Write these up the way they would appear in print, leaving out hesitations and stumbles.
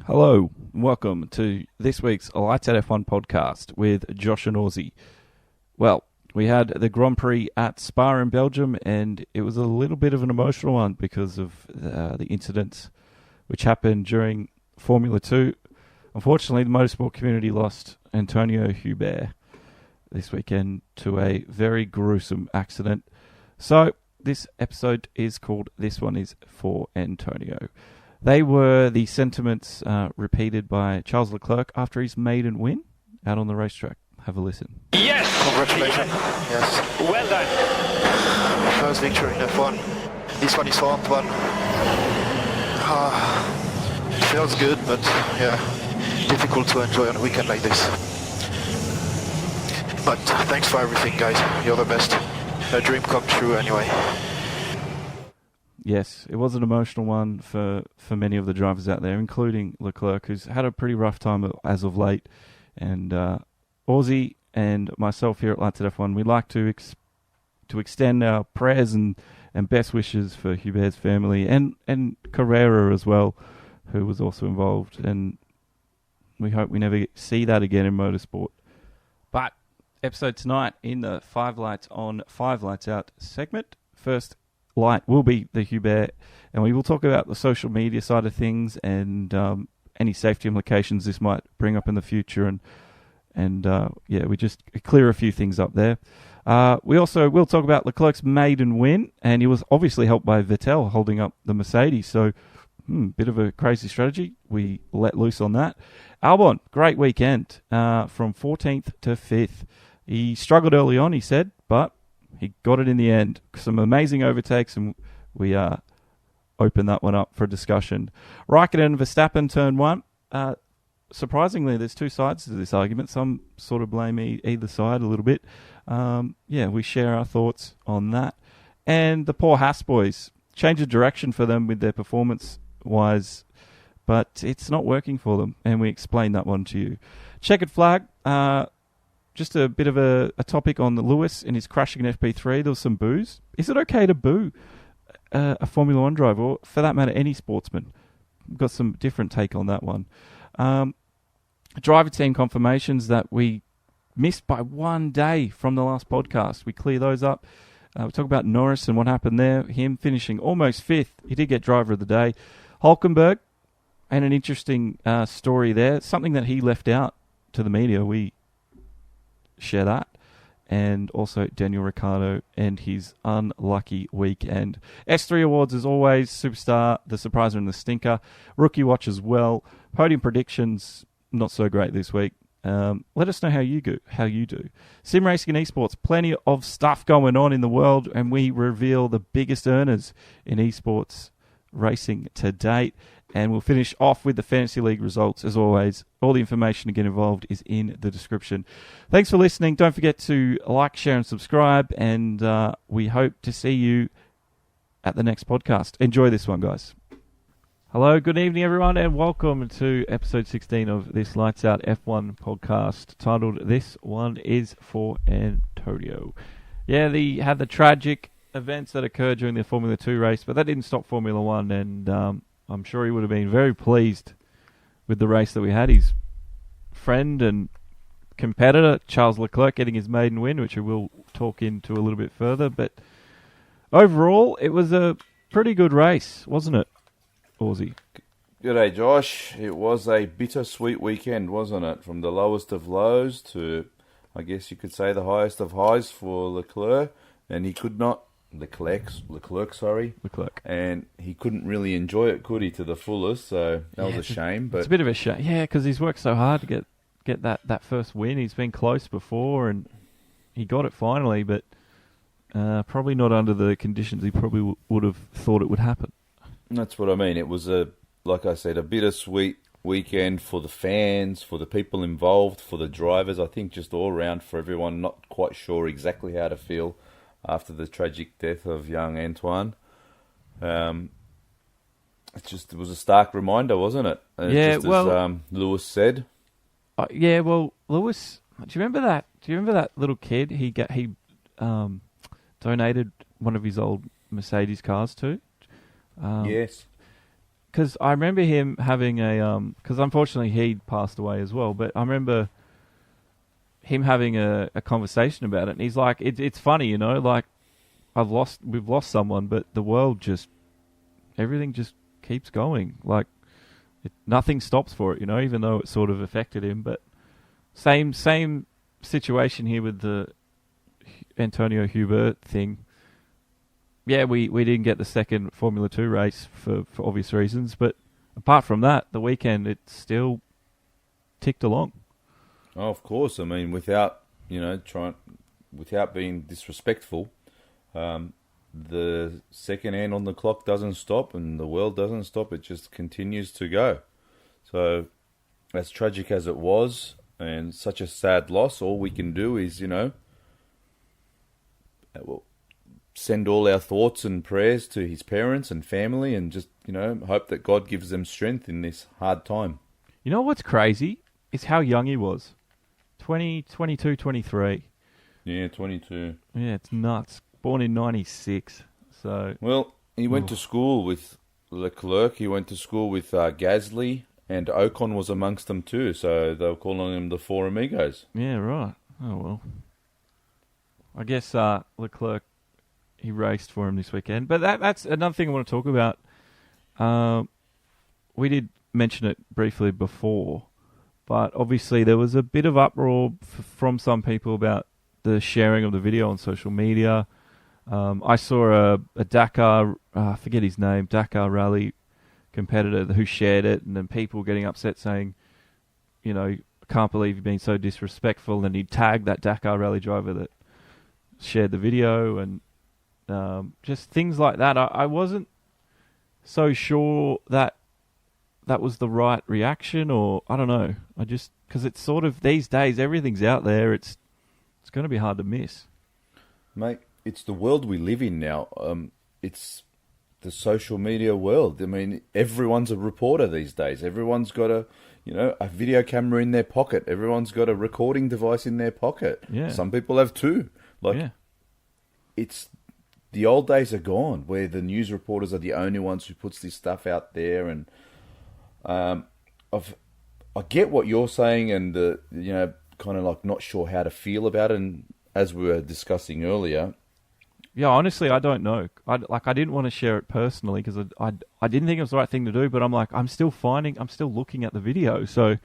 Hello, welcome to this week's Lights Out F1 podcast with Josh and Aussie. Well, we had the Grand Prix at Spa in Belgium, and it was a little bit of an emotional one because of the incidents which happened during Formula 2. Unfortunately, the motorsport community lost Anthoine Hubert this weekend to a very gruesome accident. So, this episode is called This One Is for Antonio. They were the sentiments repeated by Charles Leclerc after his maiden win out on the racetrack. Have a listen. Yes! Congratulations. Yes. Well done. First victory in F1. This one is for Anthoine. It feels good, but yeah, difficult to enjoy on a weekend like this. But thanks for everything, guys. You're the best. A dream come true anyway. Yes, it was an emotional one for many of the drivers out there, including Leclerc, who's had a pretty rough time as of late. And Aussie and myself here at Lights at F1, we'd like to extend our prayers and best wishes for Hubert's family and Carrera as well, who was also involved. And we hope we never see that again in motorsport. But episode tonight in the 5 Lights On, 5 Lights Out segment. First light will be the Hubert, and we will talk about the social media side of things and any safety implications this might bring up in the future, and we just clear a few things up there. We also will talk about Leclerc's maiden win, and he was obviously helped by Vettel holding up the Mercedes, so bit of a crazy strategy. We let loose on that. Albon, great weekend from 14th to 5th. He struggled early on, he said, but he got it in the end. Some amazing overtakes, and we open that one up for discussion. Raikkonen and Verstappen turn 1. Surprisingly, there's two sides to this argument. Some sort of blame either side a little bit. We share our thoughts on that. And the poor Haas boys, change of direction for them with their performance-wise, but it's not working for them, and we explain that one to you. Checkered flag. Just a bit of a topic on the Lewis and his crashing in FP3. There was some boos. Is it okay to boo a Formula 1 driver, or for that matter, any sportsman? We've got some different take on that one. Driver team confirmations that we missed by 1 day from the last podcast. We clear those up. We talk about Norris and what happened there. Him finishing almost 5th. He did get driver of the day. Hulkenberg, and an interesting story there. Something that he left out to the media. We share that, and also Daniel Ricciardo and his unlucky weekend. S3 awards as always, Superstar, the Surpriser and the Stinker, Rookie Watch as well. Podium predictions, not so great this week. Let us know how you do. Sim racing and esports, plenty of stuff going on in the world, and we reveal the biggest earners in esports racing to date. And we'll finish off with the Fantasy League results, as always. All the information to get involved is in the description. Thanks for listening. Don't forget to like, share, and subscribe. And we hope to see you at the next podcast. Enjoy this one, guys. Hello, good evening, everyone, and welcome to episode 16 of this Lights Out F1 podcast, titled This One Is for Antonio. Yeah, they had the tragic events that occurred during the Formula 2 race, but that didn't stop Formula 1, and I'm sure he would have been very pleased with the race that we had. His friend and competitor, Charles Leclerc, getting his maiden win, which we will talk into a little bit further. But overall, it was a pretty good race, wasn't it, Aussie? G'day, Josh. It was a bittersweet weekend, wasn't it? From the lowest of lows to, I guess you could say, the highest of highs for Leclerc. And he could not... Leclerc, and he couldn't really enjoy it, could he, to the fullest? So that was a shame. But it's a bit of a shame, yeah, because he's worked so hard to get that first win. He's been close before, and he got it finally, but probably not under the conditions he probably would have thought it would happen. That's what I mean. It was like I said, a bittersweet weekend for the fans, for the people involved, for the drivers. I think just all around for everyone. Not quite sure exactly how to feel after the tragic death of young Anthoine. It was a stark reminder, wasn't it? As Lewis said. Lewis. Do you remember that? Do you remember that little kid he donated one of his old Mercedes cars to? Yes. because I remember him having because unfortunately he passed away as well, but I remember him having a conversation about it, and he's like, it's funny, you know, like we've lost someone, but the world everything just keeps going, like nothing stops for it, you know, even though it sort of affected him. But same situation here with the Anthoine Hubert thing. Yeah, we didn't get the second Formula 2 race for obvious reasons, but apart from that, the weekend, it still ticked along. Oh, of course. I mean, without being disrespectful, the second hand on the clock doesn't stop and the world doesn't stop. It just continues to go. So, as tragic as it was and such a sad loss, all we can do is, send all our thoughts and prayers to his parents and family, and just, hope that God gives them strength in this hard time. You know what's crazy is how young he was. 22, 23. Yeah, 22. Yeah, it's nuts. Born in 96. So. Well, he went to school with Leclerc. He went to school with Gasly, and Ocon was amongst them too. So they were calling him the Four Amigos. Yeah, right. Oh, well. I guess Leclerc, he raced for him this weekend. But that's another thing I want to talk about. We did mention it briefly before, but obviously there was a bit of uproar from some people about the sharing of the video on social media. I saw a Dakar, I forget his name, Dakar Rally competitor who shared it, and then people getting upset saying, I can't believe you've been so disrespectful, and he tagged that Dakar Rally driver that shared the video, and just things like that. I wasn't so sure that was the right reaction, or I don't know. I just, because it's sort of, these days everything's out there. It's going to be hard to miss. Mate, it's the world we live in now. It's the social media world. I mean, everyone's a reporter these days. Everyone's got a video camera in their pocket. Everyone's got a recording device in their pocket. Yeah. Some people have two. It's the old days are gone, where the news reporters are the only ones who puts this stuff out there. And I get what you're saying, and kind of like not sure how to feel about it. And as we were discussing earlier, yeah, honestly, I don't know. I didn't want to share it personally because I didn't think it was the right thing to do. But I'm like, I'm still looking at the video, so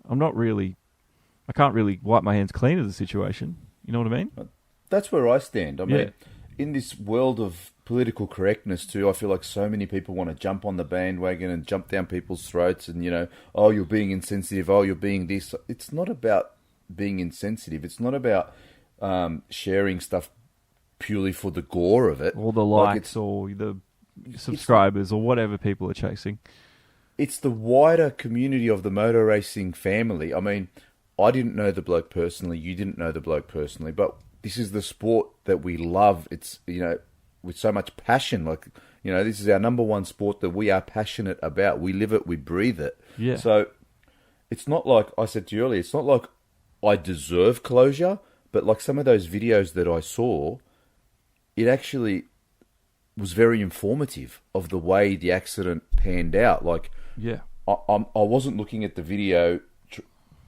I can't really wipe my hands clean of the situation. You know what I mean? That's where I stand. I mean, in this world of political correctness too, I feel like so many people want to jump on the bandwagon and jump down people's throats and, oh, you're being insensitive, oh, you're being this. It's not about being insensitive. It's not about sharing stuff purely for the gore of it. Or the likes or the subscribers or whatever people are chasing. It's the wider community of the motor racing family. I mean, I didn't know the bloke personally. You didn't know the bloke personally, but this is the sport that we love. It's, with so much passion. Like, this is our number one sport that we are passionate about. We live it, we breathe it. Yeah. So it's not like I said to you earlier, it's not like I deserve closure, but like some of those videos that I saw, it actually was very informative of the way the accident panned out. Like, yeah, I wasn't looking at the video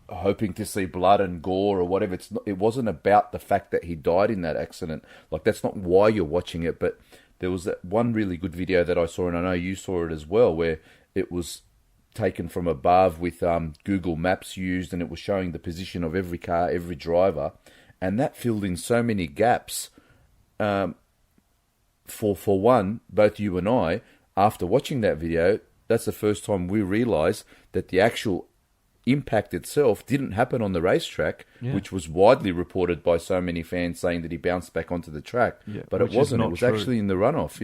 hoping to see blood and gore or whatever. It wasn't about the fact that he died in that accident. Like, that's not why you're watching it. But there was that one really good video that I saw, and I know you saw it as well, where it was taken from above with Google Maps used, and it was showing the position of every car, every driver, and that filled in so many gaps. For one, both you and I, after watching that video, that's the first time we realised that the actual impact itself didn't happen on the racetrack, which was widely reported by so many fans saying that he bounced back onto the track, but it wasn't. It was true. Actually in the runoff.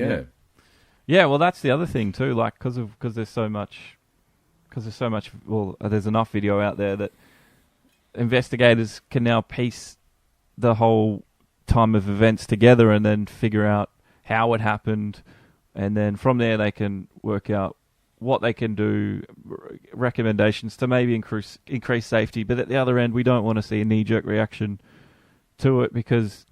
Yeah. Well, that's the other thing too. Like, because there's so much. Well, there's enough video out there that investigators can now piece the whole time of events together and then figure out how it happened, and then from there they can work out what they can do, recommendations to maybe increase safety. But at the other end, we don't want to see a knee-jerk reaction to it, because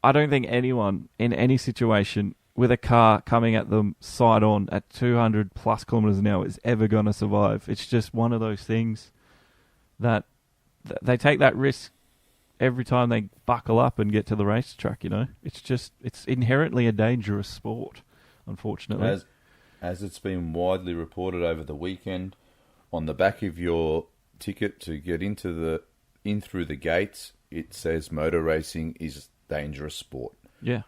I don't think anyone in any situation with a car coming at them side on at 200 plus kilometers an hour is ever going to survive. It's just one of those things that they take that risk every time they buckle up and get to the racetrack, you know. It's inherently a dangerous sport, unfortunately. As it's been widely reported over the weekend, on the back of your ticket to get in through the gates, it says motor racing is dangerous sport. Yeah.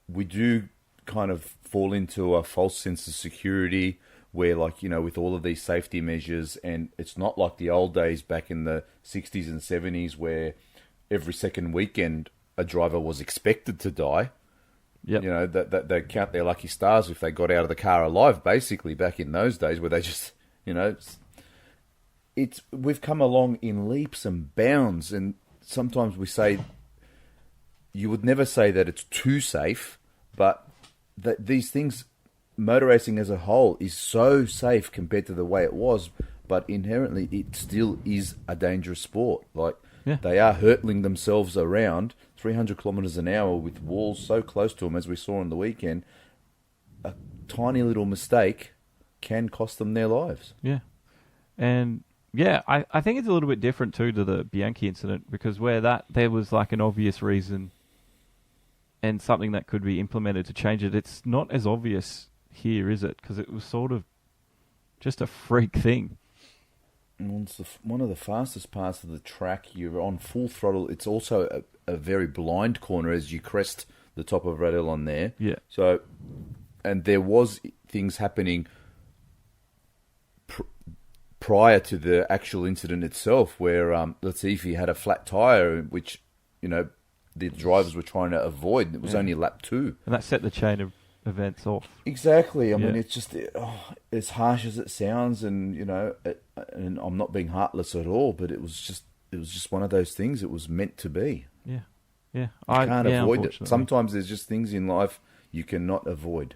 We do kind of fall into a false sense of security where, like, you know, with all of these safety measures, and it's not like the old days back in the 60s and 70s where every second weekend a driver was expected to die. Yep. You know, that they count their lucky stars if they got out of the car alive, basically, back in those days where they just, you know, we've come along in leaps and bounds, and sometimes we say, you would never say that it's too safe, but that these things, motor racing as a whole is so safe compared to the way it was, but inherently it still is a dangerous sport. Like, yeah. They are hurtling themselves around 300 kilometres an hour with walls so close to them, as we saw on the weekend. A tiny little mistake can cost them their lives. Yeah. And yeah, I think it's a little bit different too to the Bianchi incident, because there was like an obvious reason and something that could be implemented to change it. It's not as obvious here, is it? Because it was sort of just a freak thing. And it's one of the fastest parts of the track. You're on full throttle. It's also a very blind corner as you crest the top of Redbull on there. Yeah. So, and there was things happening prior to the actual incident itself, where Latifi had a flat tire, which, you know, the drivers were trying to avoid. It was only lap 2, and that set the chain of events off. Exactly. I mean, it's just as harsh as it sounds, and you know, and I'm not being heartless at all, but it was just one of those things. It was meant to be. Yeah, you can't avoid it. Sometimes there's just things in life you cannot avoid.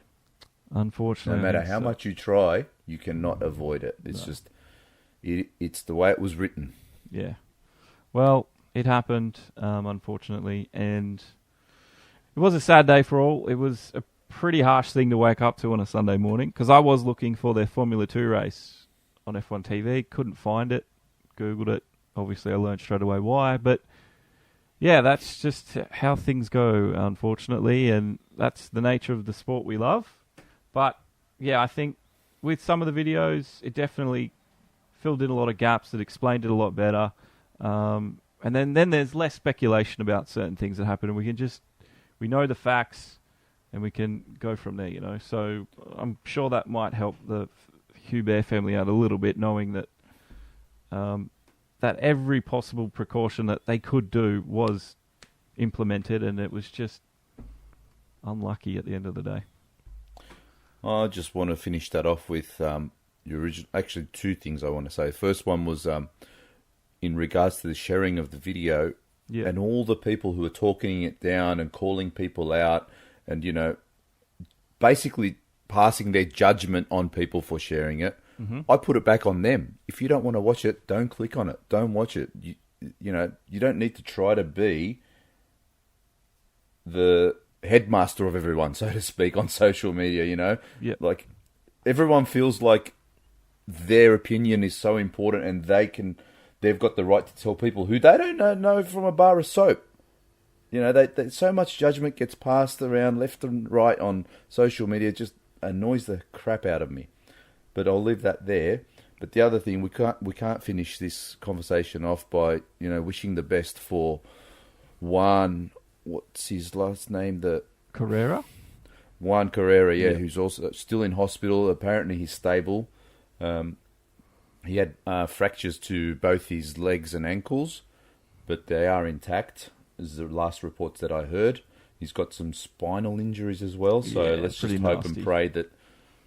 Unfortunately, no matter how much you try, you cannot avoid it. It's just it's the way it was written. Yeah. Well, it happened, unfortunately, and it was a sad day for all. It was a pretty harsh thing to wake up to on a Sunday morning, because I was looking for their Formula 2 race on F1 TV, couldn't find it, Googled it. Obviously, I learned straight away why, but yeah, that's just how things go, unfortunately, and that's the nature of the sport we love. But yeah, I think with some of the videos, it definitely filled in a lot of gaps, it explained it a lot better. And then there's less speculation about certain things that happen, and we know the facts, and we can go from there, you know. So I'm sure that might help the Hubert family out a little bit, knowing that that every possible precaution that they could do was implemented, and it was just unlucky at the end of the day. I just want to finish that off with actually 2 things I want to say. First one was in regards to the sharing of the video, and all the people who are talking it down and calling people out, and, you know, basically passing their judgment on people for sharing it. Mm-hmm. I put it back on them. If you don't want to watch it, don't click on it. Don't watch it. You know, you don't need to try to be the headmaster of everyone, so to speak, on social media, you know? Yep. Like, everyone feels like their opinion is so important, and they've got the right to tell people who they don't know from a bar of soap. You know, so much judgment gets passed around left and right on social media. It just annoys the crap out of me. But I'll leave that there. But the other thing, we can't finish this conversation off by, you know, wishing the best for Juan. What's his last name? Carrera? Juan Carrera, who's also still in hospital. Apparently he's stable. He had fractures to both his legs and ankles, but they are intact, is the last reports that I heard. He's got some spinal injuries as well, so let's just hope and pray that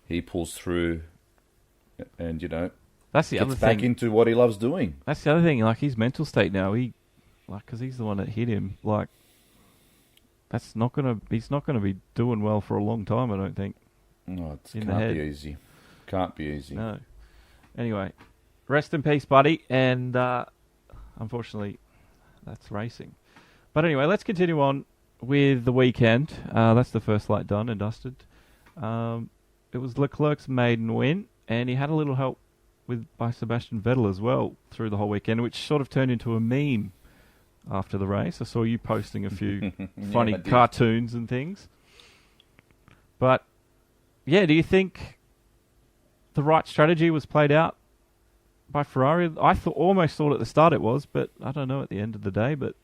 he pulls through and, you know, that's the other gets thing. Back into what he loves doing. That's the other thing, like his mental state now, because he's the one that hit him, like, he's not gonna be doing well for a long time, I don't think. No, can't be easy. Can't be easy. No. Anyway, rest in peace, buddy, and unfortunately, that's racing. But anyway, let's continue on. with the weekend. That's the first lap done and dusted. It was Leclerc's maiden win, and he had a little help by Sebastian Vettel as well through the whole weekend, which sort of turned into a meme after the race. I saw you posting a few funny cartoons and things. But, yeah, do you think the right strategy was played out by Ferrari? I almost thought at the start it was, but I don't know at the end of the day. But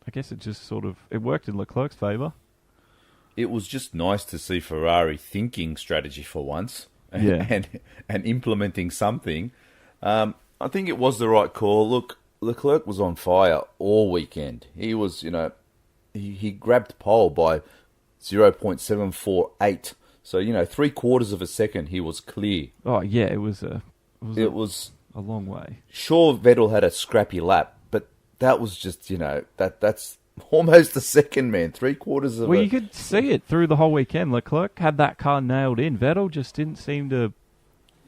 I guess it just it worked in Leclerc's favour. It was just nice to see Ferrari thinking strategy for once and implementing something. I think it was the right call. Look, Leclerc was on fire all weekend. He was, he grabbed pole by 0.748. So, 3/4 of a second he was clear. Oh, yeah, it was a long way. Sure, Vettel had a scrappy lap, but that was just, that's almost a second, man. 3/4 of Well, you could see it through the whole weekend. Leclerc had that car nailed in. Vettel just didn't seem to...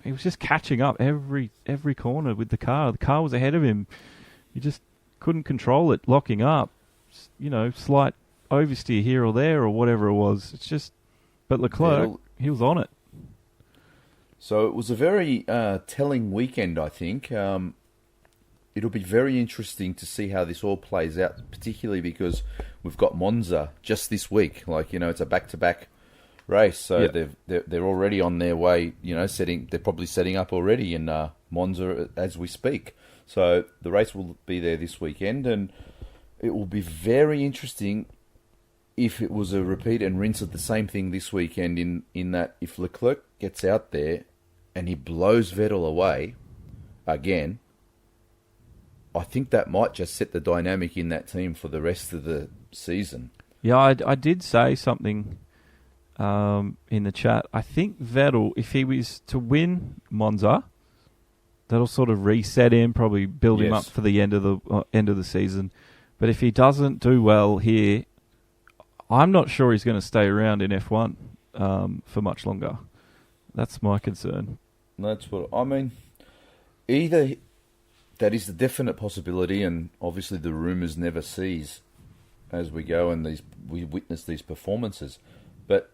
He was just catching up every corner with the car. The car was ahead of him. He just couldn't control it, locking up. Slight oversteer here or there or whatever it was. It's just... But Leclerc, he was on it. So it was a very telling weekend, I think. It'll be very interesting to see how this all plays out, particularly because we've got Monza just this week. It's a back-to-back race, so they're already on their way. They're probably setting up already in Monza as we speak. So the race will be there this weekend, and it will be very interesting if it was a repeat and rinse of the same thing this weekend. In that, if Leclerc gets out there and he blows Vettel away again, I think that might just set the dynamic in that team for the rest of the season. Yeah, I did say something in the chat. I think Vettel, if he was to win Monza, that'll sort of reset him, probably build him up for the end of the season. But if he doesn't do well here, I'm not sure he's going to stay around in F1 for much longer. That's my concern. That's what I mean. Either that is the definite possibility, and obviously the rumours never cease as we go and we witness these performances. But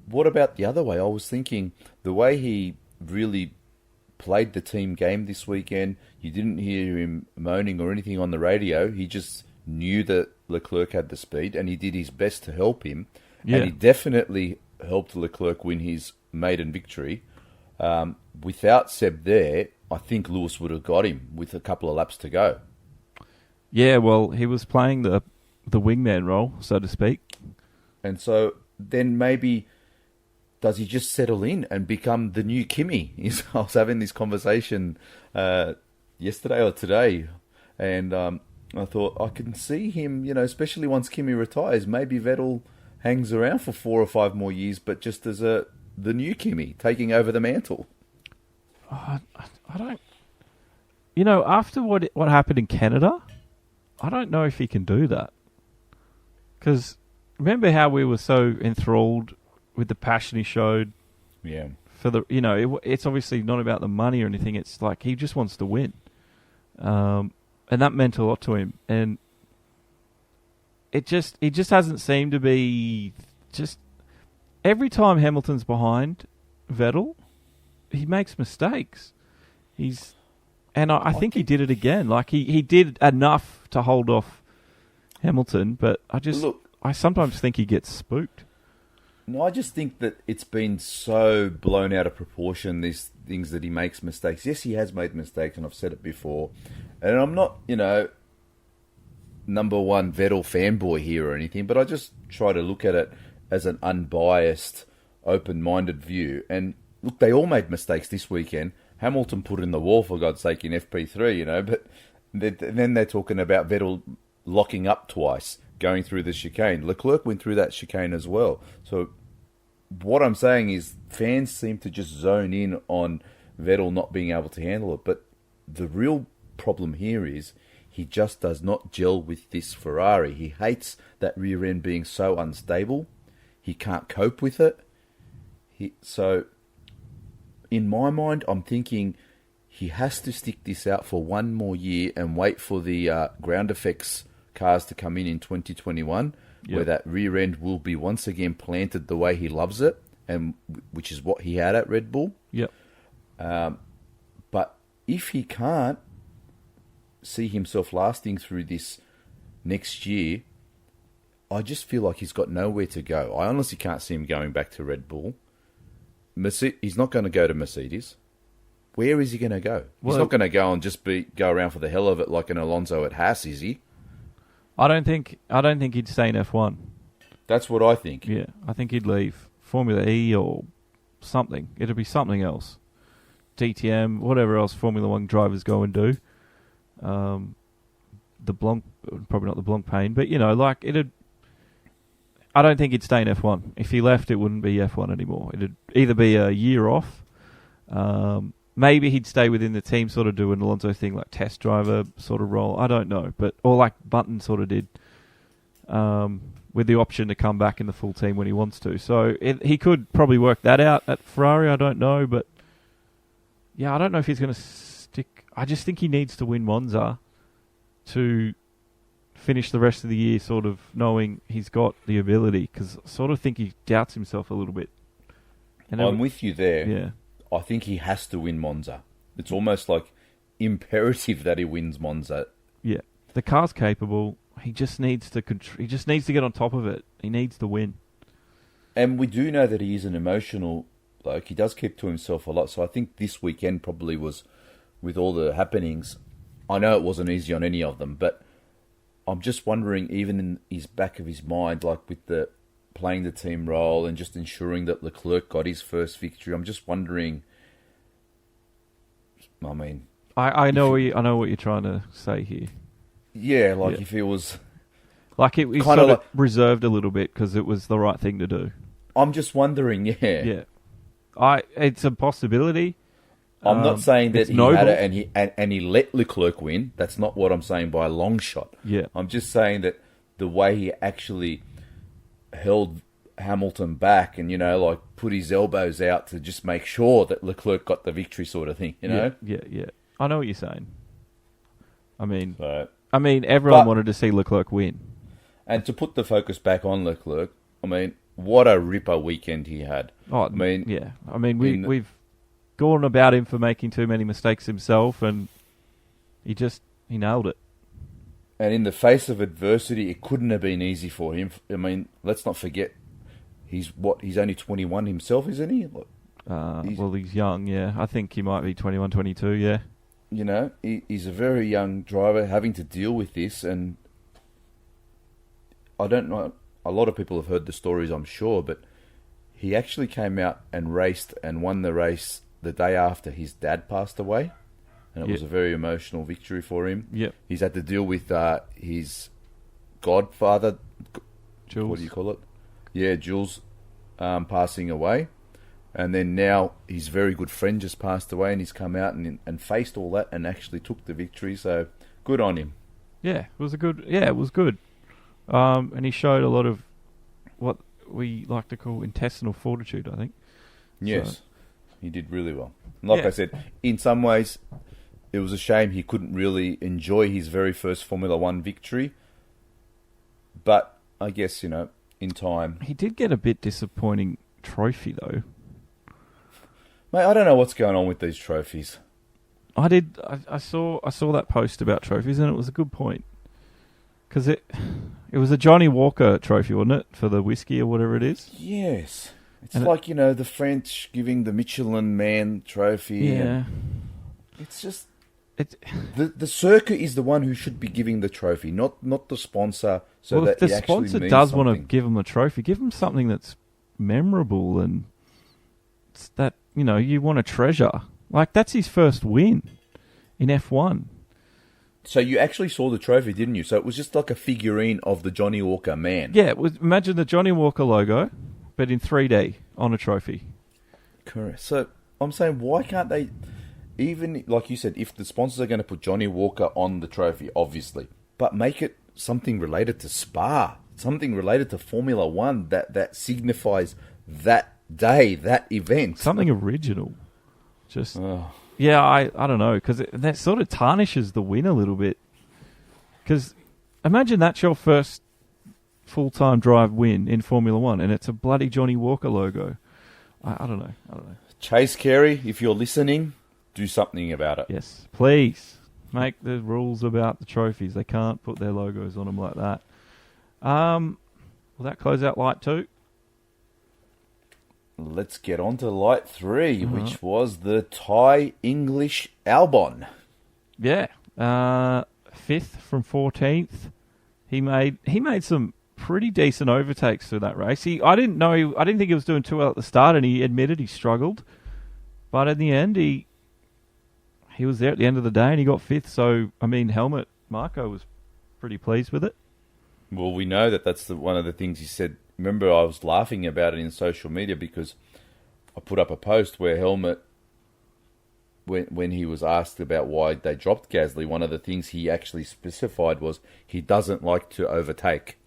what about the other way? I was thinking the way he really played the team game this weekend, you didn't hear him moaning or anything on the radio. He just knew that Leclerc had the speed, and he did his best to help him. Yeah. And he definitely helped Leclerc win his maiden victory. Without Seb there, I think Lewis would have got him with a couple of laps to go. Yeah, well, he was playing the wingman role, so to speak. And so then maybe does he just settle in and become the new Kimi? I was having this conversation yesterday or today, and I thought I can see him, especially once Kimi retires, maybe Vettel hangs around for 4 or 5 more years, but just as the new Kimi taking over the mantle. I don't... after what happened in Canada, I don't know if he can do that. Because remember how we were so enthralled with the passion he showed? Yeah. For the it's obviously not about the money or anything. It's like he just wants to win. And that meant a lot to him. And he just hasn't seemed to be... Just every time Hamilton's behind Vettel, he makes mistakes. I think he did it again. Like he did enough to hold off Hamilton, but I sometimes think he gets spooked. No, I just think that it's been so blown out of proportion, these things that he makes mistakes. Yes, he has made mistakes, and I've said it before. And I'm not, number one Vettel fanboy here or anything, but I just try to look at it as an unbiased, open-minded view. And look, they all made mistakes this weekend. Hamilton put in the wall, for God's sake, in FP3, but then they're talking about Vettel locking up twice, going through the chicane. Leclerc went through that chicane as well. So what I'm saying is fans seem to just zone in on Vettel not being able to handle it. But the real problem here is he just does not gel with this Ferrari. He hates that rear end being so unstable. He can't cope with it. So in my mind, I'm thinking he has to stick this out for one more year and wait for the ground effects cars to come in 2021, where that rear end will be once again planted the way he loves it, and which is what he had at Red Bull. Yep. But if he can't see himself lasting through this next year, I just feel like he's got nowhere to go. I honestly can't see him going back to Red Bull. He's not going to go to Mercedes. Where is he going to go? He's not going to go and just go around for the hell of it like an Alonso at Haas, is he? I don't think he'd stay in F1. That's what I think. Yeah, I think he'd leave Formula E or something. It'd be something else. DTM, whatever else Formula 1 drivers go and do. The Blanc, probably not the Blanc pain, but I don't think he'd stay in F1. If he left, it wouldn't be F1 anymore. It'd either be a year off. Maybe he'd stay within the team, sort of do an Alonso thing, like test driver sort of role. I don't know, or like Button sort of did, with the option to come back in the full team when he wants to. So he could probably work that out at Ferrari. I don't know, but yeah, I don't know if he's going to stick. I just think he needs to win Monza to finish the rest of the year sort of knowing he's got the ability, because I sort of think he doubts himself a little bit. And I'm with you there. Yeah. I think he has to win Monza. It's almost like imperative that he wins Monza. Yeah. The car's capable. He just needs to he just needs to get on top of it. He needs to win. And we do know that he is an emotional bloke. He does keep to himself a lot. So I think this weekend probably was, with all the happenings, I know it wasn't easy on any of them, but I'm just wondering, even in his back of his mind, like with the playing the team role and just ensuring that Leclerc got his first victory, I'm just wondering. I mean, I know what you're trying to say here. Yeah, if it was like it was kind sort of reserved a little bit because it was the right thing to do. I'm just wondering. Yeah. It's a possibility. I'm not saying that he noble. had it and he let Leclerc win. That's not what I'm saying by a long shot. Yeah. I'm just saying that the way he actually held Hamilton back and, put his elbows out to just make sure that Leclerc got the victory sort of thing, Yeah. I know what you're saying. I mean, so, everyone wanted to see Leclerc win. And to put the focus back on Leclerc, what a ripper weekend he had. Oh, yeah. We've gone about him for making too many mistakes himself, and he nailed it. And in the face of adversity, it couldn't have been easy for him. Let's not forget, he's only 21 himself, isn't he? He's young, yeah. I think he might be 21, 22, yeah. He's a very young driver having to deal with this, and I don't know, a lot of people have heard the stories, I'm sure, but he actually came out and raced and won the race the day after his dad passed away, and it was a very emotional victory for him. Yep. He's had to deal with his godfather, Jules. What do you call it? Yeah, Jules, passing away. And then now his very good friend just passed away, and he's come out and faced all that and actually took the victory. So good on him. Yeah, it was good. And he showed a lot of what we like to call intestinal fortitude, I think. Yes, he did really well. Like I said, in some ways, it was a shame he couldn't really enjoy his very first Formula One victory. But I guess, in time. He did get a bit disappointing trophy, though. Mate, I don't know what's going on with these trophies. I did. I saw that post about trophies, and it was a good point. Because it was a Johnny Walker trophy, wasn't it, for the whiskey or whatever it is? Yes. It's like, the French giving the Michelin Man trophy. Yeah. It's just... The circuit is the one who should be giving the trophy, not the sponsor. So well, that if the sponsor does want to give him a trophy, give him something that's memorable and that, you want to treasure. Like, that's his first win in F1. So you actually saw the trophy, didn't you? So it was just like a figurine of the Johnny Walker man. Yeah, imagine the Johnny Walker logo, but in 3D on a trophy. Correct. So I'm saying, why can't they, even like you said, if the sponsors are going to put Johnny Walker on the trophy, obviously, but make it something related to Spa, something related to Formula One that signifies that day, that event. Something original. Just... Yeah, I don't know, because that sort of tarnishes the win a little bit. Because imagine that's your first full-time drive win in Formula One, and it's a bloody Johnny Walker logo. I don't know. Chase Carey, if you're listening, do something about it. Yes, please make the rules about the trophies. They can't put their logos on them like that. Will that close out light 2? Let's get on to light 3, which was the Thai English Albon. Yeah, 5th from 14th. He made some pretty decent overtakes through that race. I didn't think he was doing too well at the start, and he admitted he struggled. But in the end, he was there at the end of the day, and he got 5th. So, I mean, Helmut Marko was pretty pleased with it. Well, we know that's one of the things he said. Remember, I was laughing about it in social media because I put up a post where Helmut, when he was asked about why they dropped Gasly, one of the things he actually specified was he doesn't like to overtake,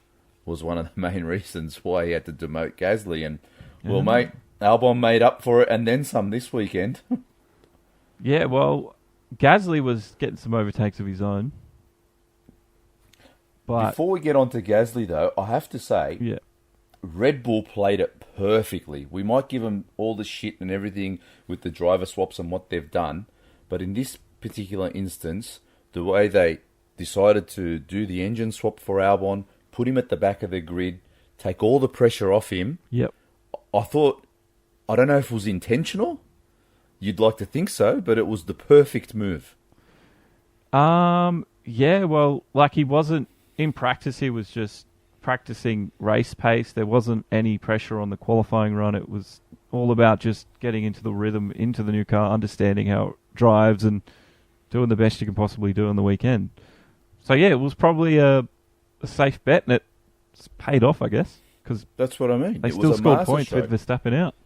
was one of the main reasons why he had to demote Gasly. And, well, mate, Albon made up for it and then some this weekend. Yeah, well, Gasly was getting some overtakes of his own. But before we get on to Gasly, though, I have to say, Red Bull played it perfectly. We might give them all the shit and everything with the driver swaps and what they've done, but in this particular instance, the way they decided to do the engine swap for Albon, put him at the back of the grid, take all the pressure off him. Yep. I don't know if it was intentional. You'd like to think so, but it was the perfect move. Yeah, well, like he wasn't in practice, he was just practicing race pace. There wasn't any pressure on the qualifying run. It was all about just getting into the rhythm, into the new car, understanding how it drives and doing the best you can possibly do on the weekend. So yeah, it was probably a safe bet, and it's paid off, I guess, because that's what I mean. They still scored points with Verstappen out.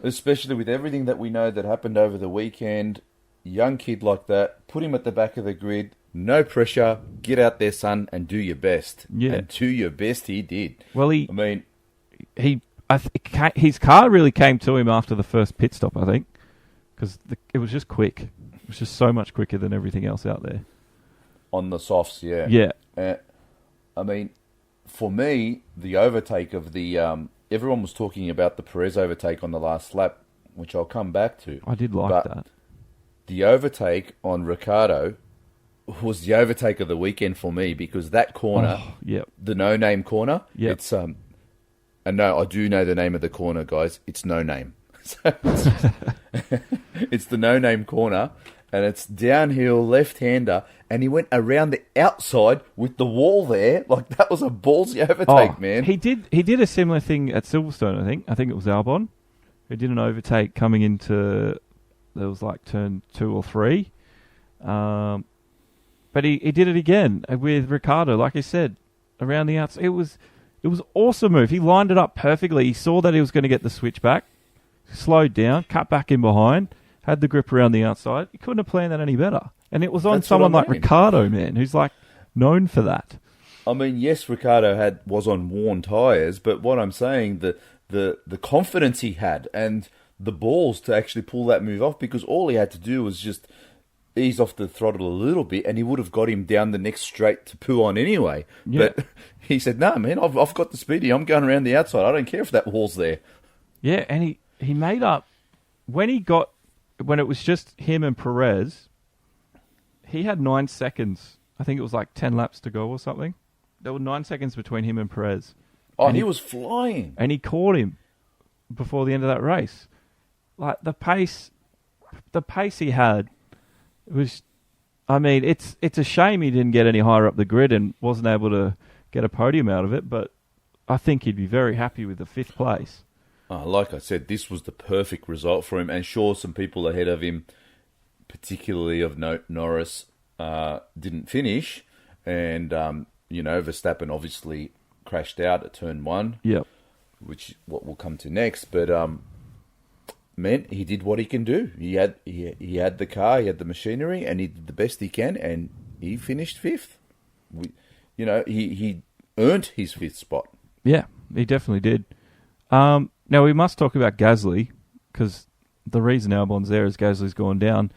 Especially with everything that we know that happened over the weekend. Young kid like that, put him at the back of the grid, no pressure, get out there, son, and do your best. Yeah. And do your best he did. Well, his car really came to him after the first pit stop, I think, because it was just quick. It was just so much quicker than everything else out there. On the softs, yeah. Yeah. I mean, for me, the overtake of the... everyone was talking about the Perez overtake on the last lap, which I'll come back to. I did like that. The overtake on Ricciardo was the overtake of the weekend for me, because that corner, the no-name corner, it's... and no, I do know the name of the corner, guys. It's No Name. So it's the No Name corner, and it's downhill, left-hander, and he went around the outside with the wall there. Like, that was a ballsy overtake, man. He did a similar thing at Silverstone, I think. I think it was Albon who did an overtake coming into... There was like turn 2 or 3. But he did it again with Ricciardo, like I said, around the outside. It was awesome move. He lined it up perfectly. He saw that he was going to get the switch back, slowed down, cut back in behind, had the grip around the outside. He couldn't have planned that any better. And it was on someone like Ricciardo, man, who's like known for that. I mean, yes, Ricciardo was on worn tyres, but what I'm saying, the confidence he had and the balls to actually pull that move off, because all he had to do was just ease off the throttle a little bit and he would have got him down the next straight to poo on anyway. Yeah. But he said, no, man, I've got the speedy. I'm going around the outside. I don't care if that wall's there. Yeah, and he made up... When it was just him and Perez, he had 9 seconds. I think it was like 10 laps to go or something. There were 9 seconds between him and Perez. Oh, and he was flying. And he caught him before the end of that race. Like, the pace he had was... I mean, it's a shame he didn't get any higher up the grid and wasn't able to get a podium out of it, but I think he'd be very happy with the 5th place. Like I said, this was the perfect result for him, and sure, some people ahead of him, particularly of note, Norris, didn't finish, and, Verstappen obviously crashed out at turn 1, which what we'll come to next, but... man, he did what he can do. He had the car, he had the machinery, and he did the best he can, and he finished 5th. He earned his 5th spot. Yeah, he definitely did. Now, we must talk about Gasly, because the reason Albon's there is Gasly's gone down.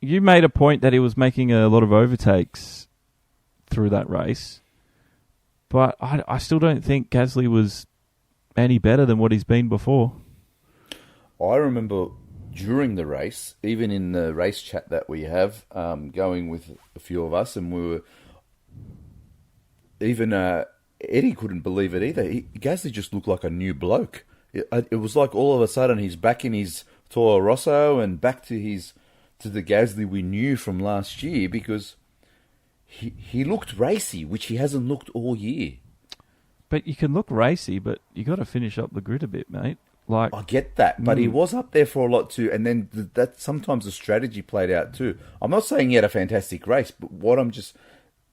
You made a point that he was making a lot of overtakes through that race. But I still don't think Gasly was any better than what he's been before. I remember during the race, even in the race chat that we have, going with a few of us, and we were even Eddie couldn't believe it either. Gasly just looked like a new bloke. It was like all of a sudden he's back in his Toro Rosso and back to the Gasly we knew from last year, because he looked racy, which he hasn't looked all year. But you can look racy, but you got to finish up the grid a bit, mate. Like, I get that, but he was up there for a lot too, and then that sometimes the strategy played out too. I'm not saying he had a fantastic race, but what I'm just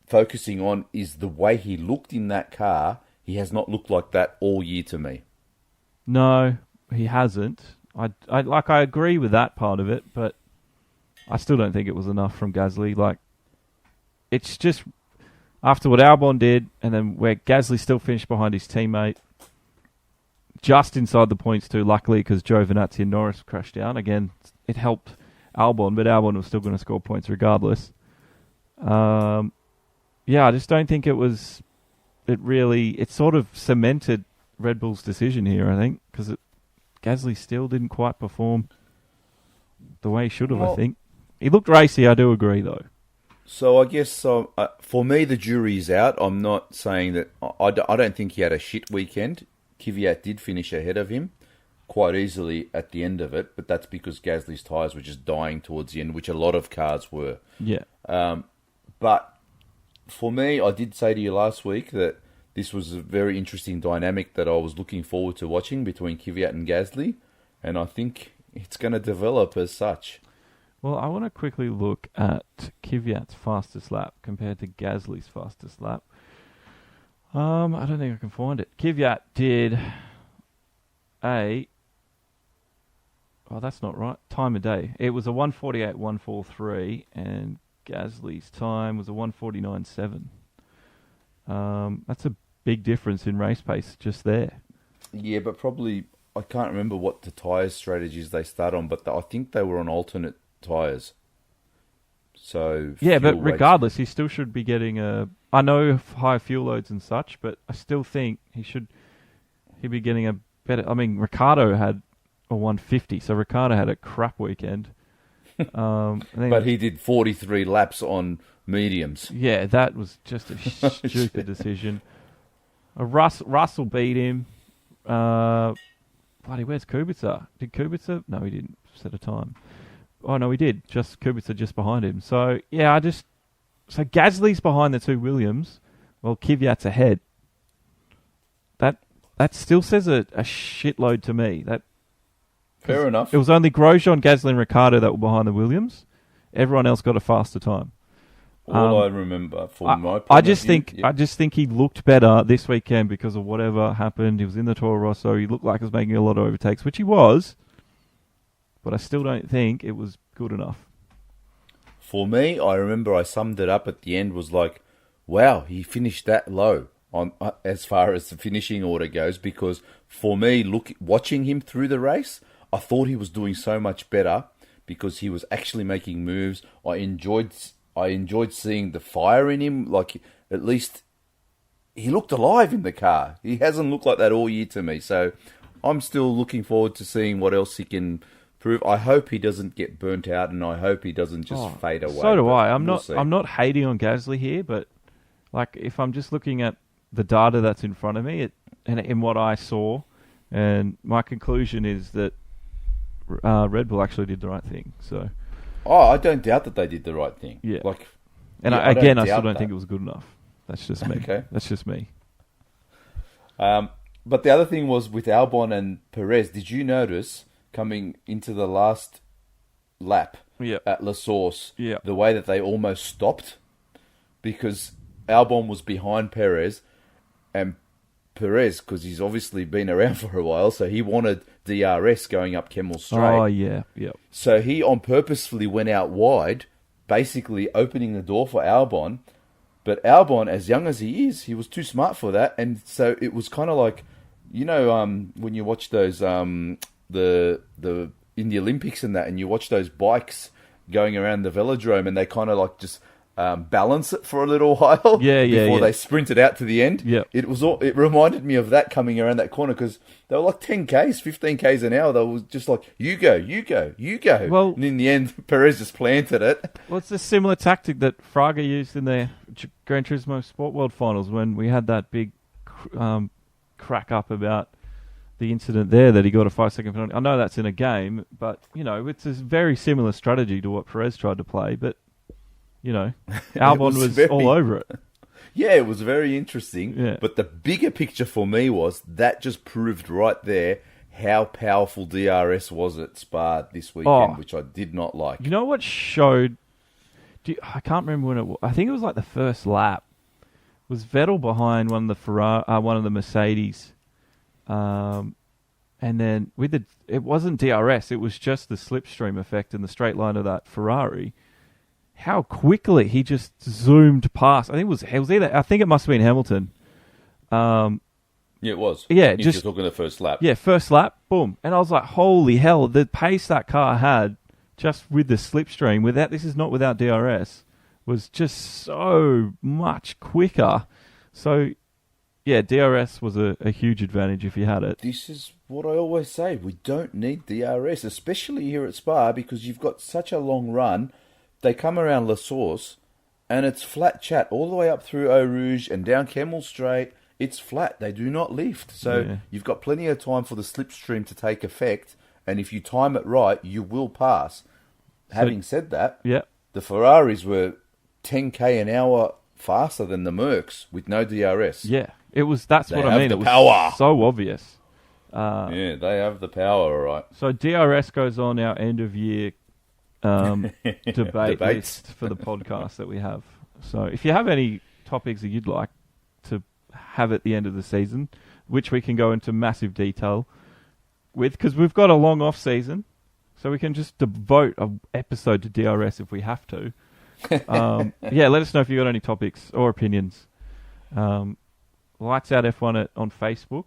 focusing on is the way he looked in that car. He has not looked like that all year to me. No, he hasn't. I agree with that part of it, but I still don't think it was enough from Gasly. Like, it's just after what Albon did, and then where Gasly still finished behind his teammate, just inside the points too, luckily, because Giovinazzi and Norris crashed down. Again, it helped Albon, but Albon was still going to score points regardless. I just don't think it sort of cemented Red Bull's decision here, I think, because Gasly still didn't quite perform the way he should have, I think. He looked racy, I do agree, though. So I guess for me, the jury's out. I'm not saying that... I don't think he had a shit weekend. Kvyat did finish ahead of him quite easily at the end of it, but that's because Gasly's tyres were just dying towards the end, which a lot of cars were. Yeah. But for me, I did say to you last week that this was a very interesting dynamic that I was looking forward to watching between Kvyat and Gasly, and I think it's going to develop as such. Well, I want to quickly look at Kvyat's fastest lap compared to Gasly's fastest lap. I don't think I can find it. Kvyat did that's not right. Time of day. It was a 1:48.143, and Gasly's time was a 1:49.7. That's a big difference in race pace just there. Yeah, but probably I can't remember what the tyre strategies they start on, but I think they were on alternate tyres. So yeah, but regardless, he still should be getting I know high fuel loads and such, but I still think he'd be getting a better. I mean, Ricciardo had a 150, so Ricciardo had a crap weekend. But he did 43 laps on mediums. Yeah, that was just a stupid decision. Russell beat him. Where's Kubica? Did Kubica? No, he didn't set a time. Oh, no, he did. Just Kubica just behind him. So, yeah, So Gasly's behind the two Williams, while Kvyat's ahead. That still says a shitload to me. Fair enough. It was only Grosjean, Gasly, and Ricciardo that were behind the Williams. Everyone else got a faster time. All I remember from my point I just think he looked better this weekend because of whatever happened. He was in the Toro Rosso. He looked like he was making a lot of overtakes, which he was. But I still don't think it was good enough. For me, I remember I summed it up at the end, was like, wow, he finished that low on as far as the finishing order goes, because for me, watching him through the race, I thought he was doing so much better because he was actually making moves. I enjoyed seeing the fire in him. Like, at least he looked alive in the car. He hasn't looked like that all year to me. So I'm still looking forward to seeing what else he can prove. I hope he doesn't get burnt out, and I hope he doesn't just fade away. So do I. I'm not hating on Gasly here, but like, if I'm just looking at the data that's in front of me and in what I saw, and my conclusion is that Red Bull actually did the right thing. So, I don't doubt that they did the right thing. Yeah. I still don't think it was good enough. That's just me. Okay. That's just me. But the other thing was with Albon and Perez. Did you notice coming into the last lap at La Source, the way that they almost stopped? Because Albon was behind Perez, and Perez, because he's obviously been around for a while, so he wanted DRS going up Kemmel Straight. Oh, yeah. So he purposefully went out wide, basically opening the door for Albon. But Albon, as young as he is, he was too smart for that. And so it was kind of like, when you watch those, in the Olympics and that, and you watch those bikes going around the velodrome, and they kind of like just balance it for a little while before they sprinted out to the end. Yep. It reminded me of that coming around that corner because they were like 10Ks, 15Ks an hour. They were just like, you go. Well, and in the end, Perez just planted it. Well, it's a similar tactic that Fraga used in their Gran Turismo Sport World Finals when we had that big crack up about the incident there that he got a 5-second penalty. I know that's in a game, but, it's a very similar strategy to what Perez tried to play, but, Albon was all over it. Yeah, it was very interesting. Yeah. But the bigger picture for me was that just proved right there how powerful DRS was at Spa this weekend, which I did not like. You know what showed... I can't remember when it was. I think it was like the first lap. Was Vettel behind one of the one of the Mercedes, and then it wasn't DRS. It was just the slipstream effect in the straight line of that Ferrari. How quickly he just zoomed past. I think it was either. I think it must have been Hamilton. Yeah, it was. Yeah, if just you're talking the first lap. Yeah, first lap, boom, and I was like, holy hell! The pace that car had just with the slipstream, this is not without DRS, was just so much quicker. So, yeah, DRS was a huge advantage if you had it. This is what I always say. We don't need DRS, especially here at Spa, because you've got such a long run. They come around La Source, and it's flat chat all the way up through Eau Rouge and down Kemmel Straight. It's flat. They do not lift. So you've got plenty of time for the slipstream to take effect, and if you time it right, you will pass. Having said that, the Ferraris were 10k an hour faster than the Mercs with no DRS. Yeah, that's what I mean. It was power. So obvious. Yeah, they have the power, all right. So DRS goes on our end of year debate list for the podcast that we have. So if you have any topics that you'd like to have at the end of the season, which we can go into massive detail with, because we've got a long off season, so we can just devote an episode to DRS if we have to. Let us know if you've got any topics or opinions. Lights Out F1 on Facebook,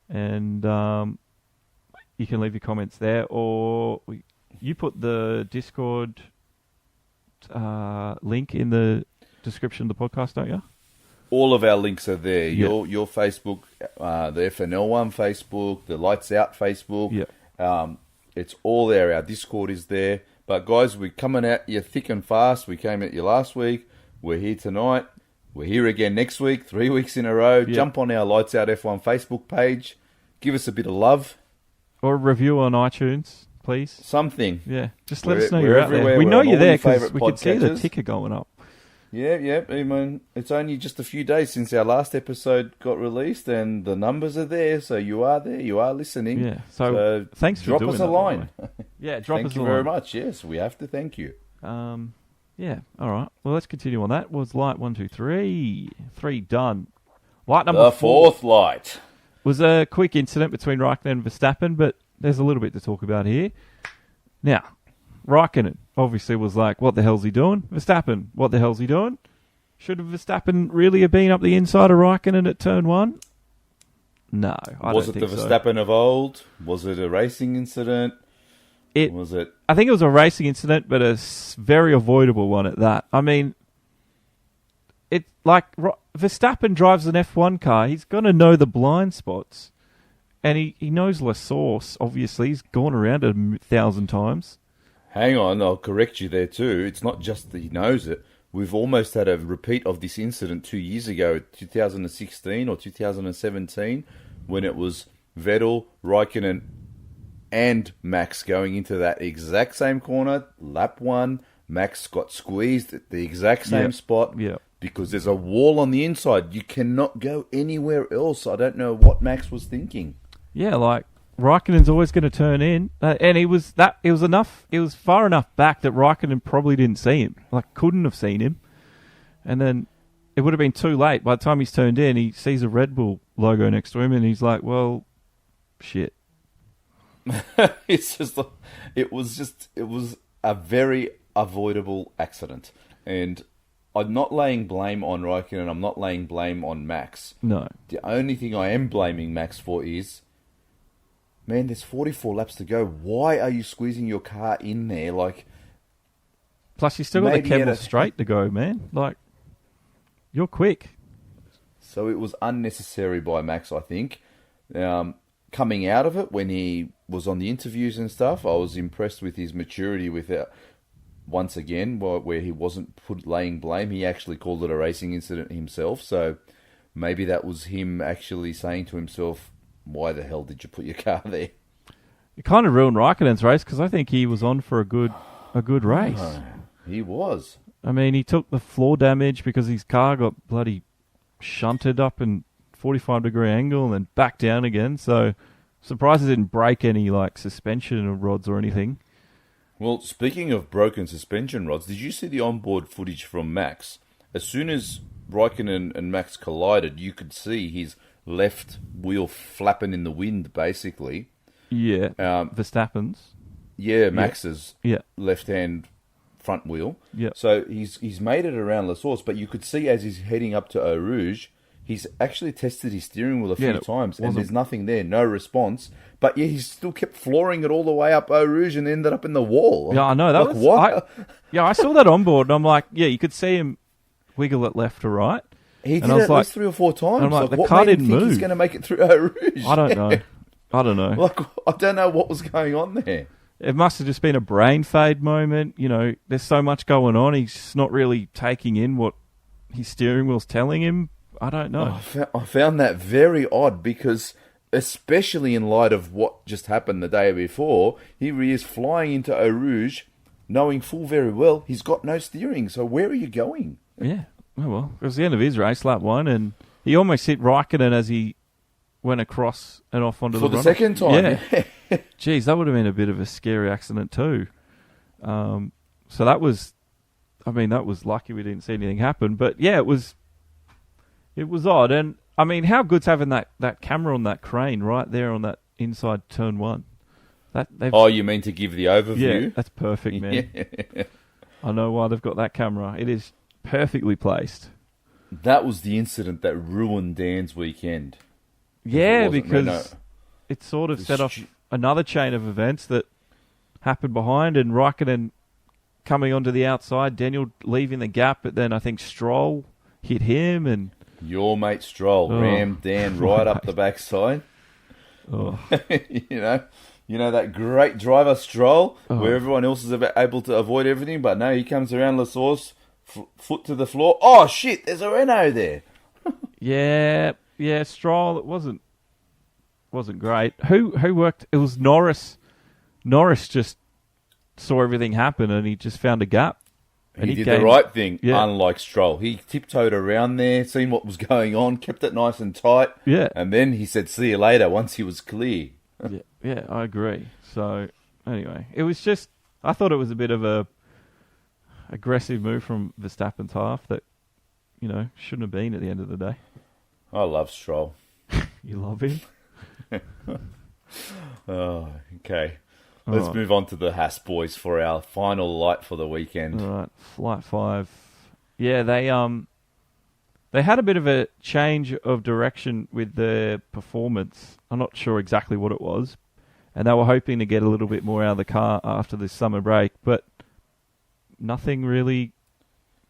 and you can leave your comments there, or you put the Discord link in the description of the podcast, don't you? All of our links are there. Your Facebook, the FNL one Facebook, the Lights Out Facebook. It's all there. Our Discord is there. But guys, we're coming at you thick and fast. We came at you last week. We're here tonight. We're here again next week, 3 weeks in a row. Jump on our Lights Out F1 Facebook page. Give us a bit of love. Or a review on iTunes, please. Something. Yeah, just let us know you're out there. We know you're there because we can see the ticker going up. Yeah. I mean, it's only just a few days since our last episode got released, and the numbers are there. So you are there. You are listening. Yeah. So thanks for drop us a line. Yeah, drop us a line. Thank you very much. Yes, we have to thank you. Yeah. All right. Well, let's continue on that. Was light 1, 2, 3. 3 done. Light number 4. The fourth light was a quick incident between Raikkonen and Verstappen, but there's a little bit to talk about here. Now, Raikkonen obviously was like, what the hell's he doing? Verstappen, what the hell's he doing? Should Verstappen really have been up the inside of Raikkonen at turn 1? No, I was don't it think the so. Verstappen of old? Was it a racing incident? Was it? I think it was a racing incident, but a very avoidable one at that. I mean, Verstappen drives an F1 car. He's going to know the blind spots. And he knows La Source, obviously. He's gone around it 1,000 times. Hang on, I'll correct you there too. It's not just that he knows it. We've almost had a repeat of this incident 2 years ago, 2016 or 2017, when it was Vettel, Raikkonen, and Max going into that exact same corner. Lap 1, Max got squeezed at the exact same spot because there's a wall on the inside. You cannot go anywhere else. I don't know what Max was thinking. Yeah, like Raikkonen's always going to turn in, and it was far enough back that Raikkonen probably didn't see him, couldn't have seen him, and then it would have been too late. By the time he's turned in, he sees a Redbull logo next to him, and he's like, "Well, shit." It was a very avoidable accident, and I'm not laying blame on Raikkonen. I'm not laying blame on Max. No, the only thing I am blaming Max for is, man, there's 44 laps to go. Why are you squeezing your car in there? Plus, you still got the maybe Kemmel straight to go, man. Like, you're quick. So it was unnecessary by Max, I think. Coming out of it, when he was on the interviews and stuff, I was impressed with his maturity once again, where he wasn't laying blame. He actually called it a racing incident himself. So maybe that was him actually saying to himself, why the hell did you put your car there? It kind of ruined Raikkonen's race because I think he was on for a good race. Oh, he was. I mean, he took the floor damage because his car got bloody shunted up in 45-degree angle and then back down again. So, surprised it didn't break any like suspension rods or anything. Well, speaking of broken suspension rods, did you see the onboard footage from Max? As soon as Raikkonen and Max collided, you could see his left wheel flapping in the wind, basically. Yeah, Verstappen's. Yeah, Max's Yeah. left-hand front wheel. Yeah. So he's made it around La Source, but you could see as he's heading up to Eau Rouge, he's actually tested his steering wheel a few times, and there's nothing there, no response. But yeah, he still kept flooring it all the way up Eau Rouge and ended up in the wall. Yeah, I know. That like, was what? I saw that on board, and I'm like, yeah, you could see him wiggle it left to right. He did and it I was at like, least 3 or 4 times. I'm like, the what car made him didn't think move. he's going to make it through Eau Rouge? I don't know. Like, I don't know what was going on there. It must have just been a brain fade moment. You know, there's so much going on. He's just not really taking in what his steering wheel's telling him. I don't know. I found that very odd because, especially in light of what just happened the day before, here he is flying into Eau Rouge, knowing full very well he's got no steering. So where are you going? Yeah. Oh, well, it was the end of his race, lap 1, and he almost hit Raikkonen as he went across and off onto For the the second time. Yeah. Geez, that would have been a bit of a scary accident too. So that was lucky we didn't see anything happen. But yeah, it was odd. And I mean, how good's having that camera on that crane right there on that inside turn 1? You mean to give the overview? Yeah, that's perfect, man. Yeah. I know why they've got that camera. It is perfectly placed. That was the incident that ruined Dan's weekend. Yeah, because it sort of set off another chain of events that happened behind, and Raikkonen coming onto the outside, Daniel leaving the gap, but then I think Stroll hit him, and your mate Stroll rammed Dan right up the backside. Oh. You know that great driver Stroll, where everyone else is able to avoid everything, but no, he comes around La Source, foot to the floor. Oh shit! There's a Renault there. Yeah, Stroll. It wasn't great. Who worked? It was Norris. Norris just saw everything happen, and he just found a gap. And he did the right thing, unlike Stroll. He tiptoed around there, seen what was going on, kept it nice and tight. Yeah. And then he said, see you later, once he was clear. Yeah, I agree. So, anyway, it was just... I thought it was a bit of a aggressive move from Verstappen's half that, shouldn't have been at the end of the day. I love Stroll. You love him? Oh, okay. Let's move on to the Haas boys for our final light for the weekend. All right, Flight 5. Yeah, they had a bit of a change of direction with their performance. I'm not sure exactly what it was, and they were hoping to get a little bit more out of the car after this summer break, but nothing really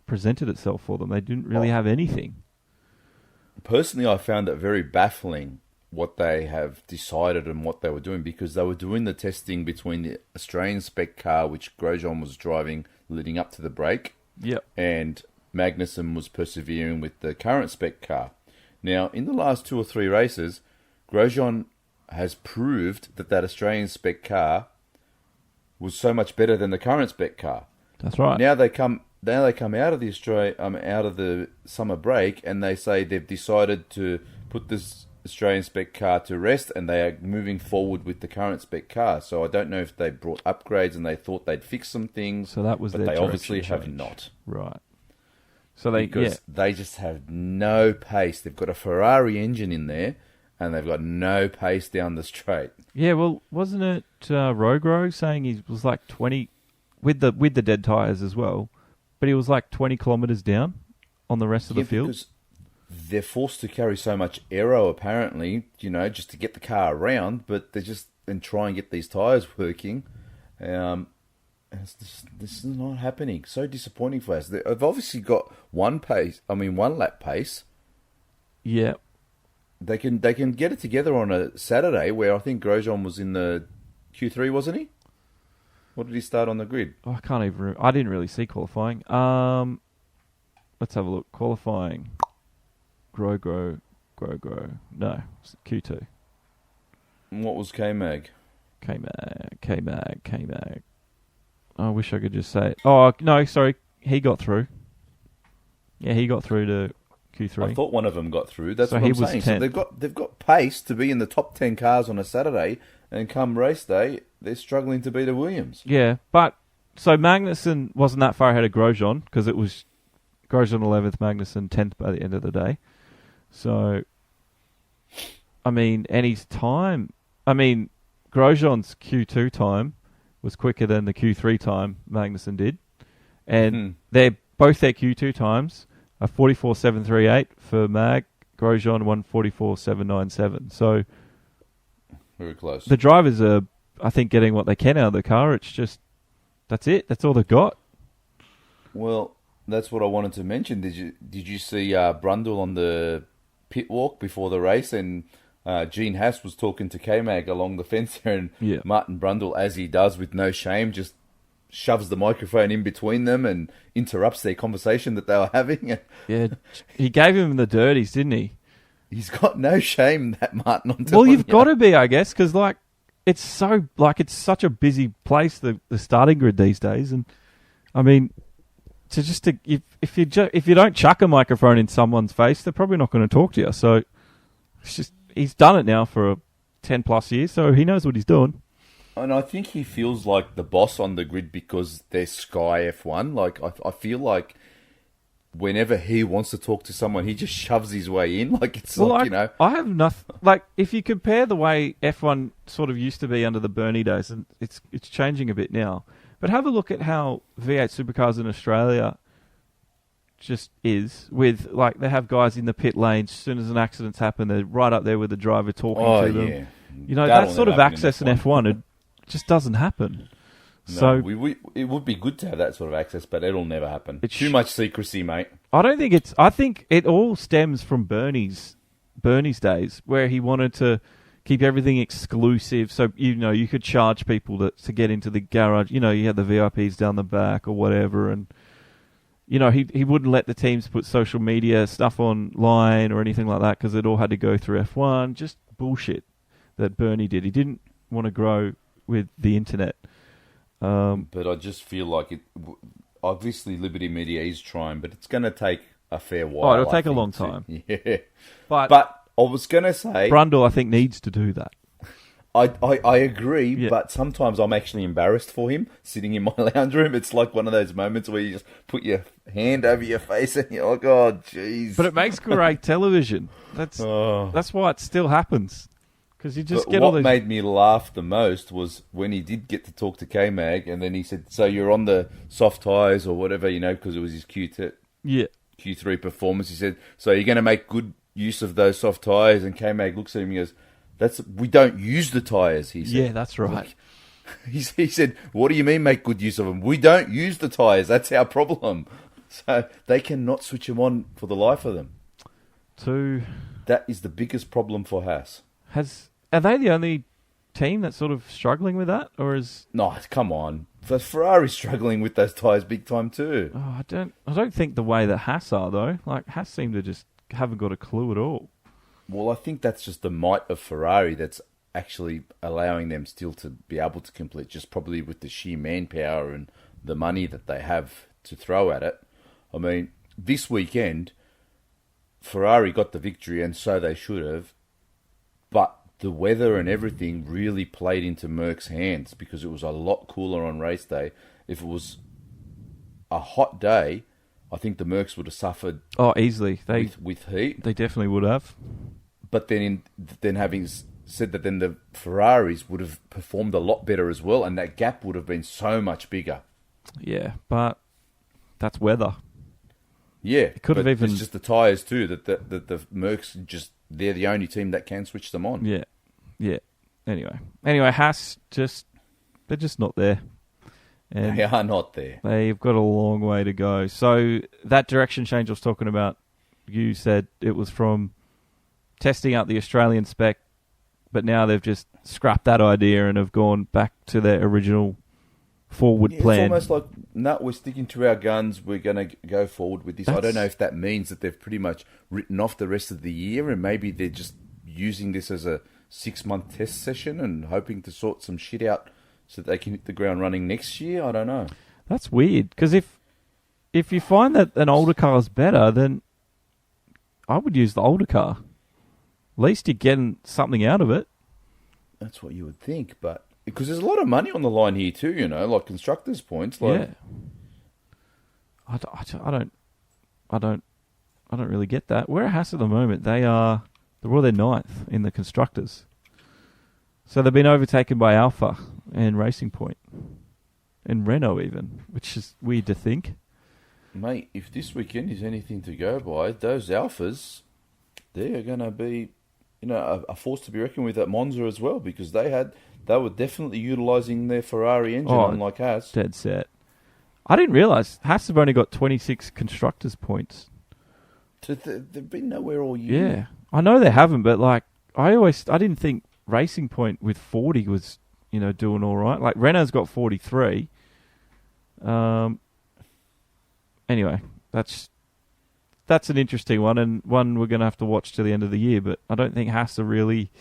presented itself for them. They didn't really have anything. Personally, I found it very baffling what they have decided and what they were doing, because they were doing the testing between the Australian spec car, which Grosjean was driving leading up to the break, and Magnussen was persevering with the current spec car. Now, in the last 2 or 3 races, Grosjean has proved that Australian spec car was so much better than the current spec car. That's right. Now they come out of the summer break, and they say they've decided to put this Australian spec car to rest, and they are moving forward with the current spec car. So I don't know if they brought upgrades and they thought they'd fix some things. So that was but their they obviously have change. not. Right. So they just have no pace. They've got a Ferrari engine in there, and they've got no pace down the straight. Yeah, well, wasn't it Rogro saying he was like 20 with the dead tyres as well, but he was like 20 kilometres down on the rest of the field? Because they're forced to carry so much aero, apparently, just to get the car around, but they just and try and get these tyres working. And this is not happening. So disappointing for us. They've obviously got one lap pace. Yeah. They can get it together on a Saturday where I think Grosjean was in the Q3, wasn't he? What did he start on the grid? I can't even. I didn't really see qualifying. Let's have a look. Qualifying. Grow. No, it's Q2. And what was K-Mag? K-Mag. I wish I could just say it. Oh, no, sorry. He got through. Yeah, he got through to Q3. I thought one of them got through. That's So what he I'm was saying. 10th. So they've got pace to be in the top 10 cars on a Saturday, and come race day, they're struggling to beat a Williams. Yeah, but so Magnussen wasn't that far ahead of Grosjean because it was Grosjean 11th, Magnussen 10th by the end of the day. So, I mean, Grosjean's Q2 time was quicker than the Q3 time Magnussen did. And their Q2 times are 44.738 for Mag, Grosjean 144.797. So very close. The drivers are, I think, getting what they can out of the car. It's just, that's it. That's all they've got. Well, that's what I wanted to mention. Did you see Brundle on the pit walk before the race, and Gene Haas was talking to K-Mag along the fence there, and Martin Brundle, as he does with no shame, just shoves the microphone in between them and interrupts their conversation that they were having. Yeah, he gave him the dirties, didn't he? He's got no shame, that Martin. Well, you've got to be, I guess, because it's such a busy place, the starting grid these days, and I mean, if you don't chuck a microphone in someone's face, they're probably not going to talk to you. So it's just, he's done it now for 10 plus years, so he knows what he's doing. And I think he feels like the boss on the grid because they're Sky F1. Like, I feel like whenever he wants to talk to someone, he just shoves his way in. Like, it's I have nothing. Like, if you compare the way F1 sort of used to be under the Bernie days, and it's changing a bit now. But have a look at how V8 supercars in Australia just is with, like, they have guys in the pit lane. As soon as an accident's happened, they're right up there with the driver talking to them. Yeah. You know, that sort of access in F1, it just doesn't happen. No, so it would be good to have that sort of access, but it'll never happen. It's too much secrecy, mate. I think it all stems from Bernie's days, where he wanted to keep everything exclusive. So, you could charge people to get into the garage. You had the VIPs down the back or whatever, and he wouldn't let the teams put social media stuff online or anything like that because it all had to go through F1. Just bullshit that Bernie did. He didn't want to grow with the internet. But I just feel like obviously Liberty Media is trying, but it's going to take a fair while. Oh, it'll take a long time. Yeah. But I was going to say, Brundle, I think, needs to do that. I agree, but sometimes I'm actually embarrassed for him sitting in my lounge room. It's like one of those moments where you just put your hand over your face and you're like, oh, jeez. But it makes great television. That's why it still happens. Because you just get all these... What made me laugh the most was when he did get to talk to K-Mag, and then he said, so you're on the soft tyres or whatever, because it was his Q3 performance. He said, so you're going to make good use of those soft tyres? And K-Mag looks at him and goes, we don't use the tyres, he said. Yeah, that's right. Like, he said, what do you mean make good use of them? We don't use the tyres. That's our problem. So they cannot switch them on for the life of them. That is the biggest problem for Haas. Are they the only team that's sort of struggling with that, or is... No, come on. The Ferrari's struggling with those tyres big time too. Oh, I don't think the way that Haas are, though. Like, Haas seem to just haven't got a clue at all. Well, I think that's just the might of Ferrari that's actually allowing them still to be able to complete, just probably with the sheer manpower and the money that they have to throw at it. I mean, this weekend, Ferrari got the victory, and so they should have, but the weather and everything really played into Merck's hands because it was a lot cooler on race day. If it was a hot day, I think the Mercs would have suffered. Oh, easily. With heat. They definitely would have. But then having said that, then the Ferraris would have performed a lot better as well, and that gap would have been so much bigger. Yeah, but that's weather. Yeah, it could have even... It's just the tyres too, that the Mercs just... They're the only team that can switch them on. Yeah. Anyway, Haas they're just not there. And they are not there. they've got a long way to go. So that direction change I was talking about, you said it was from testing out the Australian spec, but now they've just scrapped that idea and have gone back to their original forward plan. It's almost like, no, we're sticking to our guns. We're going to go forward with this. I don't know if that means that they've pretty much written off the rest of the year, and maybe they're just using this as a 6-month test session and hoping to sort some shit out so that they can hit the ground running next year. I don't know. That's weird, because if you find that an older car is better, then I would use the older car. At least you're getting something out of it. That's what you would think, but because there's a lot of money on the line here too, like constructors' points. Like, yeah, I don't really get that. Where are Haas at the moment? They're 9th in the constructors, so they've been overtaken by Alpha and Racing Point and Renault even, which is weird to think. Mate, if this weekend is anything to go by, those Alphas, they are going to be, a force to be reckoned with at Monza as well, because they were definitely utilising their Ferrari engine, unlike Haas. Dead set. I didn't realise Haas have only got 26 constructors' points. So they've been nowhere all year. Yeah, I know they haven't, but I didn't think Racing Point with 40 was doing all right. Like Renault's got 43. Anyway, that's an interesting one, and one we're going to have to watch to the end of the year. But I don't think Haas are really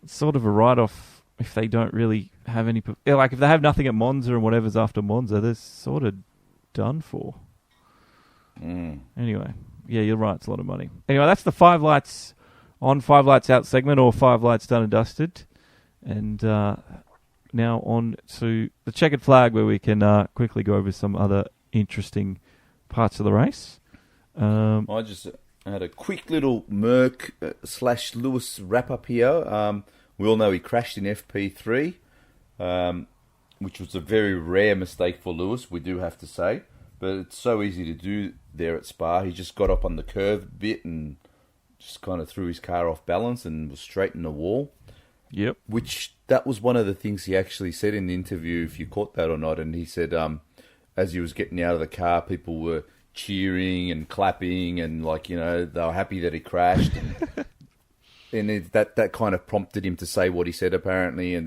sort of a write-off if they don't really have any... Like, if they have nothing at Monza and whatever's after Monza, they're sort of done for. Anyway, yeah, you're right. It's a lot of money. Anyway, that's the 5 lights on, 5 lights out segment, or 5 lights done and dusted. And now on to the checkered flag, where we can quickly go over some other interesting parts of the race. I just had a quick little Merc / Lewis wrap-up here. We all know he crashed in FP3, which was a very rare mistake for Lewis, we do have to say. But it's so easy to do there at Spa. He just got up on the curve a bit and just kind of threw his car off balance and was straight in the wall. Yep. Which, that was one of the things he actually said in the interview, if you caught that or not. And he said, as he was getting out of the car, people were cheering and clapping and they were happy that he crashed. And that kind of prompted him to say what he said, apparently. And,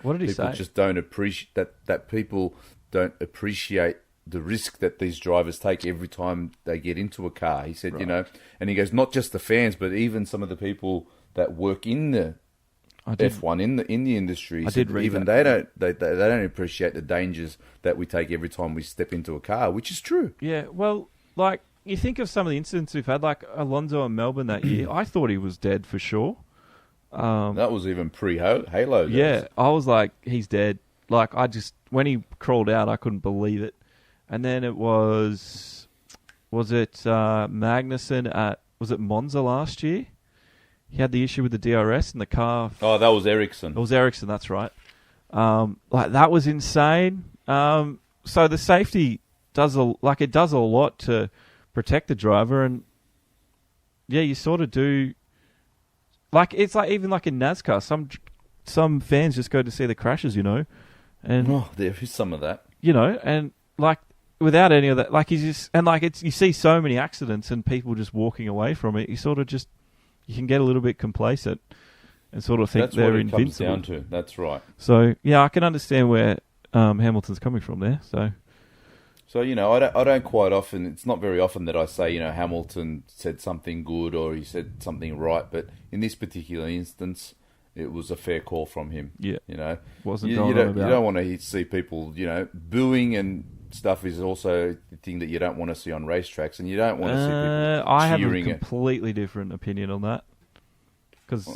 what did he people say? just don't appreciate that people don't appreciate the risk that these drivers take every time they get into a car. He said, Right. and he goes, not just the fans, but even some of the people that work in the F1 in the industry. I did read even that. they don't appreciate the dangers that we take every time we step into a car, which is true. Yeah, well, you think of some of the incidents we've had, like Alonso in Melbourne that year. I thought he was dead for sure. That was even pre-Halo. Yeah, I was like, he's dead. When he crawled out, I couldn't believe it. And then it was it Magnussen was it Monza last year? He had the issue with the DRS and the car. Oh, that was Ericsson. It was Ericsson, that's right. That was insane. So the safety does a lot to protect the driver, and yeah, you sort of do. It's even like in NASCAR, some fans just go to see the crashes, and there is some of that, and without any of that, you see so many accidents and people just walking away from it. You sort of just. You can get a little bit complacent and sort of think that's they're what it invincible. comes down to. That's right. So yeah, I can understand where Hamilton's coming from there. So I don't quite often. It's not very often that I say Hamilton said something good or he said something right. But in this particular instance, it was a fair call from him. Yeah, wasn't you don't want to see people booing and. Stuff is also the thing that you don't want to see on racetracks, and you don't want to see people I have cheering a completely different opinion on that.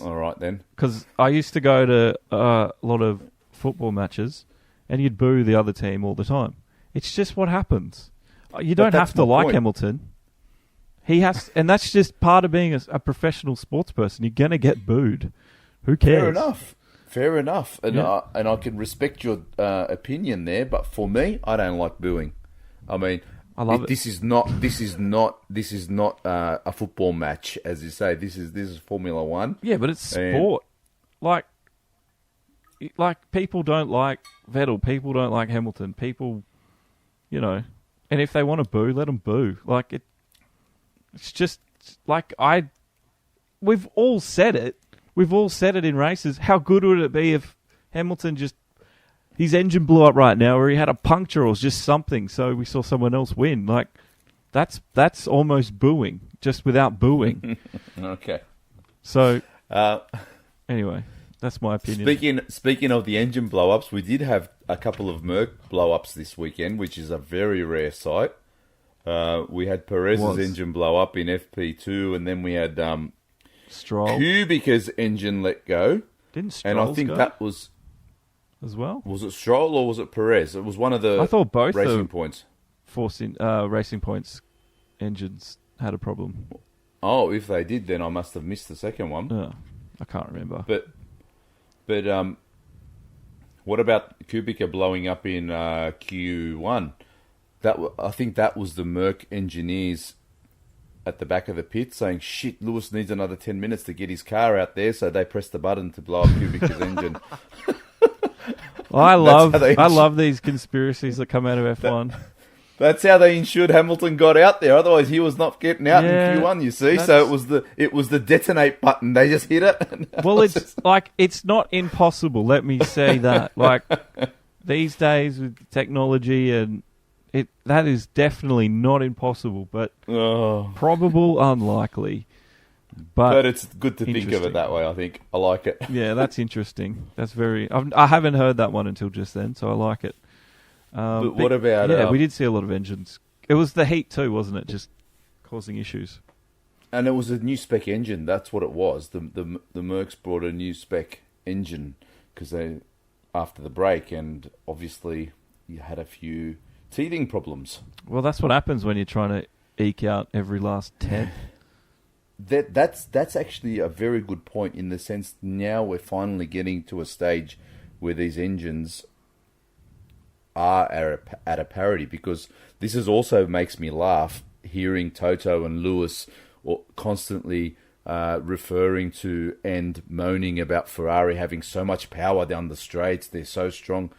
All right, then. Because I used to go to a lot of football matches, and you'd boo the other team all the time. It's just what happens. You don't have to like Hamilton. He has, and that's just part of being a professional sports person. You're going to get booed. Who cares? Fair enough, and I can respect your opinion there. But for me, I don't like booing. I mean, I love it. This is not a football match, as you say. This is Formula One. Yeah, but it's sport. like, people don't like Vettel. People don't like Hamilton. People, and if they want to boo, let them boo. Like, it's just, like, we've all said it. We've all said it in races. How good would it be if Hamilton his engine blew up right now, or he had a puncture, or just something, so we saw someone else win? Like, that's almost booing, just without booing. Okay. So, anyway, that's my opinion. Speaking of the engine blow-ups, we did have a couple of Merc blow-ups this weekend, which is a very rare sight. We had Perez's engine blow up in FP2, and then we had Stroll. Kubica's engine let go. Didn't Stroll And I think that was... as well? Was it Stroll or was it Perez? It was one of the I thought both Racing Points. Racing Points engines had a problem. Oh, if they did, then I must have missed the second one. I can't remember. But what about Kubica blowing up in Q1? I think that was the Merc engineers at the back of the pit saying, shit, Lewis needs another 10 minutes to get his car out there, so they pressed the button to blow up Kubica's engine. I love these conspiracies that come out of F1. That's how they ensured Hamilton got out there. Otherwise, he was not getting out in Q1. You see, so it was the detonate button. They just hit it. Well, it's not impossible. Let me say that. Like, these days with technology and that is definitely not impossible, but probable, unlikely. But it's good to think of it that way, I think. I like it. Yeah, that's interesting. That's very... I haven't heard that one until just then, so I like it. But what about... Yeah, we did see a lot of engines. It was the heat too, wasn't it? Just causing issues. And it was a new spec engine. That's what it was. The Mercs brought a new spec engine because they after the break, and obviously you had a few teething problems. Well, that's what happens when you're trying to eke out every last tenth. That's actually a very good point in the sense now we're finally getting to a stage where these engines are at a parity, because this is also makes me laugh hearing Toto and Lewis constantly referring to and moaning about Ferrari having so much power down the straights. They're so strong.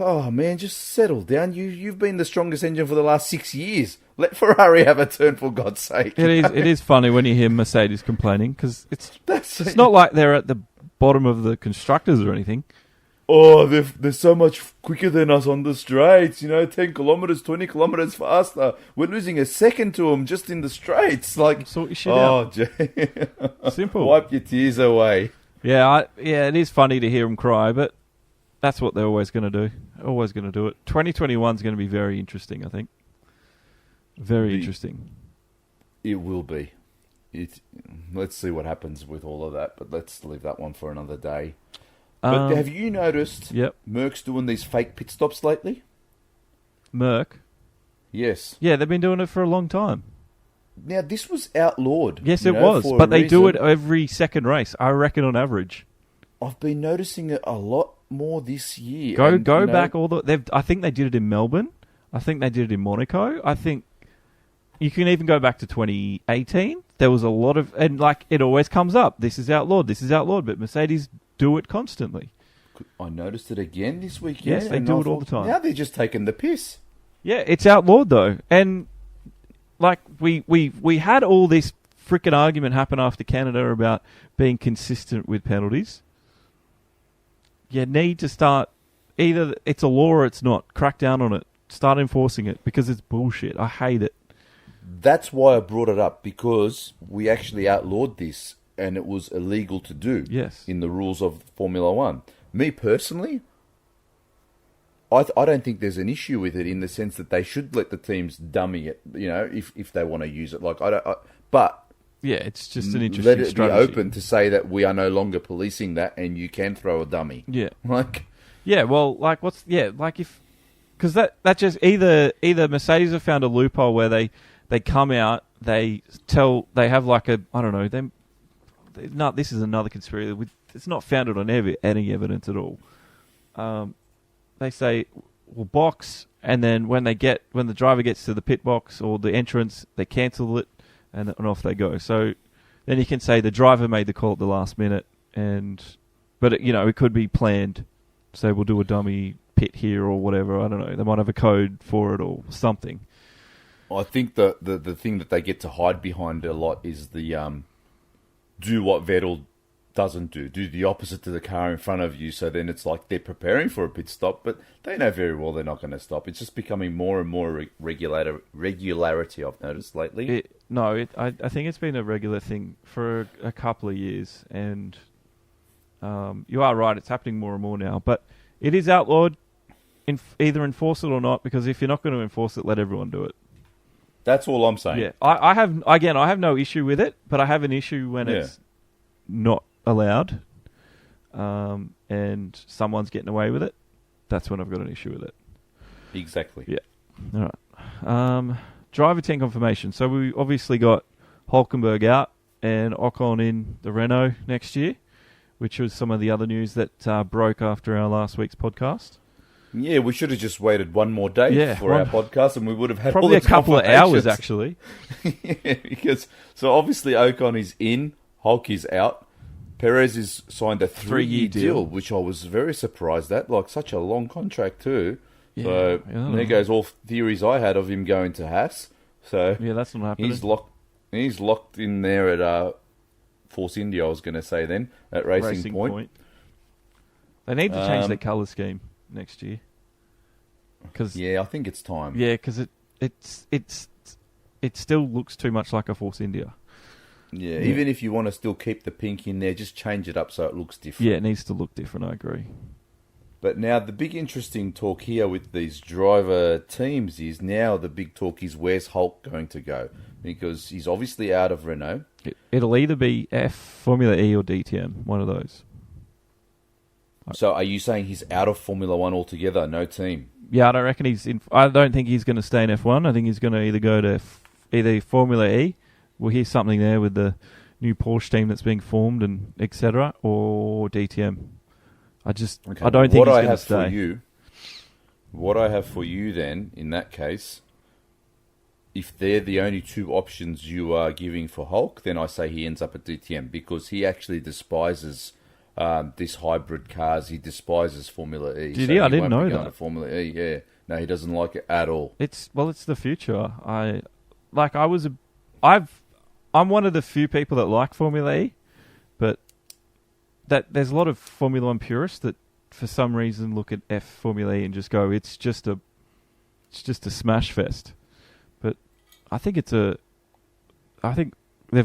Oh man, just settle down. You've been the strongest engine for the last 6 years. Let Ferrari have a turn, for God's sake. It is funny when you hear Mercedes complaining, because it's not like they're at the bottom of the constructors or anything. Oh, they're so much quicker than us on the straights. 10 kilometers, 20 kilometers faster. We're losing a second to them just in the straights. Like, sort your shit out. Simple. Wipe your tears away. Yeah, it is funny to hear them cry, but that's what they're always going to do. Always going to do it. 2021 is going to be very interesting, I think. Very interesting. It will be. Let's see what happens with all of that, but let's leave that one for another day. But have you noticed Merc's doing these fake pit stops lately? Merc? Yes. Yeah, they've been doing it for a long time. Now, this was outlawed. Yes, it was, but they do it every second race, I reckon, on average. I've been noticing it a lot more this year. Go back I think they did it in Melbourne. I think they did it in Monaco. I think you can even go back to 2018. There was a lot of... And, like, it always comes up. This is outlawed. But Mercedes do it constantly. I noticed it again this weekend. Yes, they do it all the time. Now they're just taking the piss. Yeah, it's outlawed, though. And, like, we had all this frickin' argument happen after Canada about being consistent with penalties. You need to start... Either it's a law or it's not. Crack down on it. Start enforcing it, because it's bullshit. I hate it. That's why I brought it up, because we actually outlawed this and it was illegal to do in the rules of Formula One. Me personally, I don't think there's an issue with it in the sense that they should let the teams dummy it, if they want to use it. But yeah, it's just an interesting let it strategy. Be open to say that we are no longer policing that and you can throw a dummy. Yeah. Because that just either Mercedes have found a loophole where they come out, they have like a, I don't know, this is another conspiracy. It's not founded on any evidence at all. They say, we'll box, and then when the driver gets to the pit box or the entrance, they cancel it, and off they go. So then you can say the driver made the call at the last minute, and But, it could be planned. Say we'll do a dummy pit here or whatever. I don't know. They might have a code for it or something. I think the thing that they get to hide behind a lot is the do what Vettel doesn't do. Do the opposite to the car in front of you, so then it's like they're preparing for a pit stop, but they know very well they're not going to stop. It's just becoming more and more regularity, I've noticed lately. I think it's been a regular thing for a couple of years, and you are right, it's happening more and more now, but it is outlawed. Either enforce it or not, because if you're not going to enforce it, let everyone do it. That's all I'm saying. Yeah, I have no issue with it, but I have an issue when it's not allowed, and someone's getting away with it. That's when I've got an issue with it. Exactly. Yeah. All right. Driver team confirmation. So we obviously got Hülkenberg out and Ocon in the Renault next year, which was some of the other news that broke after our last week's podcast. Yeah, we should have just waited one more day for our podcast, and we would have had probably all a couple of hours actually. Yeah, because so obviously Ocon is in, Hulk is out. Perez has signed a 3-year deal, which I was very surprised at. Like, such a long contract too. Yeah, so there goes all theories I had of him going to Haas. So yeah, that's not happening. He's locked in there at Force India. I was going to say then at Racing Point. They need to change their colour scheme next year. I think it's time. Yeah, because it still looks too much like a Force India. Yeah, even if you want to still keep the pink in there, just change it up so it looks different. Yeah, it needs to look different, I agree. But now the big interesting talk here with these driver teams is now the big talk is where's Hulk going to go? Because he's obviously out of Renault. It'll either be F, Formula E or DTM, one of those. So are you saying he's out of Formula 1 altogether, no team? Yeah, I don't reckon he's in. I don't think he's going to stay in F1. I think he's going to either go to either Formula E. We'll hear something there with the new Porsche team that's being formed and etc. or DTM. I don't think he's going to stay. What I have for you then, in that case, if they're the only two options you are giving for Hulk, then I say he ends up at DTM because he actually despises this hybrid cars. He despises Formula E. Did he? I didn't know that. Formula E, yeah. No, he doesn't like it at all. It's the future. I'm one of the few people that like Formula E, but there's a lot of Formula 1 purists that for some reason look at F Formula E and just go, it's just a smash fest. But I think they've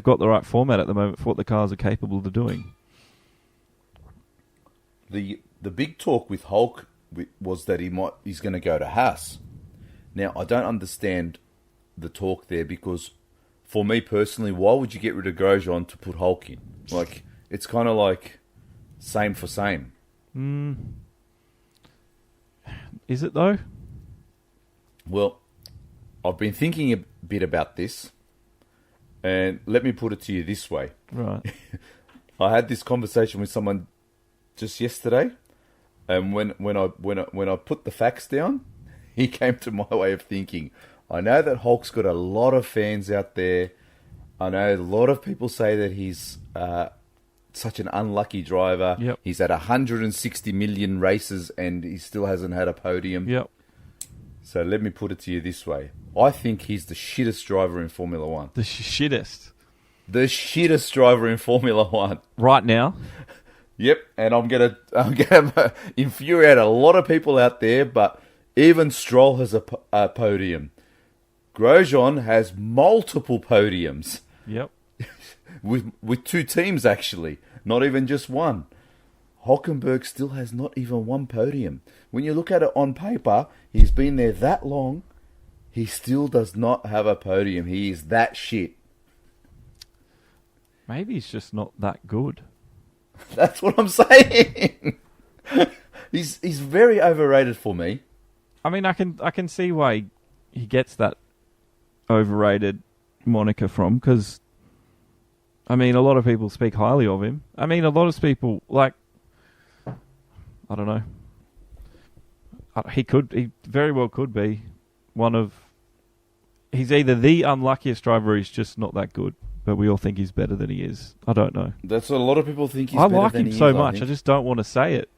got the right format at the moment for what the cars are capable of doing. The big talk with Hulk was that he's going to go to Haas. Now, I don't understand the talk there because for me personally, why would you get rid of Grosjean to put Hulk in? Like, it's kind of like same for same. Is it though? Well, I've been thinking a bit about this, and let me put it to you this way. Right. I had this conversation with someone just yesterday, and when I put the facts down, he came to my way of thinking. I know that Hulk's got a lot of fans out there. I know a lot of people say that he's such an unlucky driver. Yep. He's at 160 million races and he still hasn't had a podium. Yep. So let me put it to you this way. I think he's the shittest driver in Formula 1. The shittest? The shittest driver in Formula 1. Right now? Yep, and I'm gonna infuriate a lot of people out there, but even Stroll has a podium. Grosjean has multiple podiums. Yep. with two teams, actually. Not even just one. Hülkenberg still has not even one podium. When you look at it on paper, he's been there that long. He still does not have a podium. He is that shit. Maybe he's just not that good. That's what I'm saying. He's very overrated for me. I mean, I can see why he gets that overrated moniker from, because I mean, a lot of people speak highly of him. I mean, a lot of people, like, I don't know. He very well could be one of, he's either the unluckiest driver or he's just not that good. but we all think he's better than he is. I don't know. That's what a lot of people think he's I better like than him he is, so I much. think. I just don't want to say it.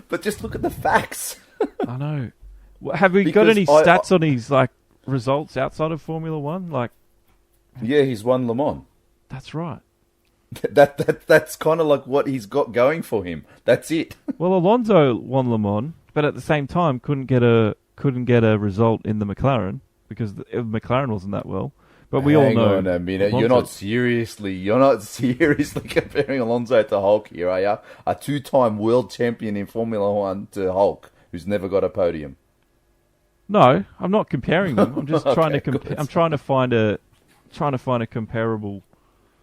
But just look at the facts. I know. Have we got any stats on his results outside of Formula One? Yeah, he's won Le Mans. That's right. That's kind of like what he's got going for him. That's it. Well, Alonso won Le Mans, but at the same time couldn't get a result in the McLaren because the McLaren wasn't that well. But we all know. Hang on a minute. Alonso. You're not seriously comparing Alonso to Hulk here, are you? A 2-time world champion in Formula One to Hulk, who's never got a podium. No, I'm not comparing them. I'm just trying to good. I'm trying to find a comparable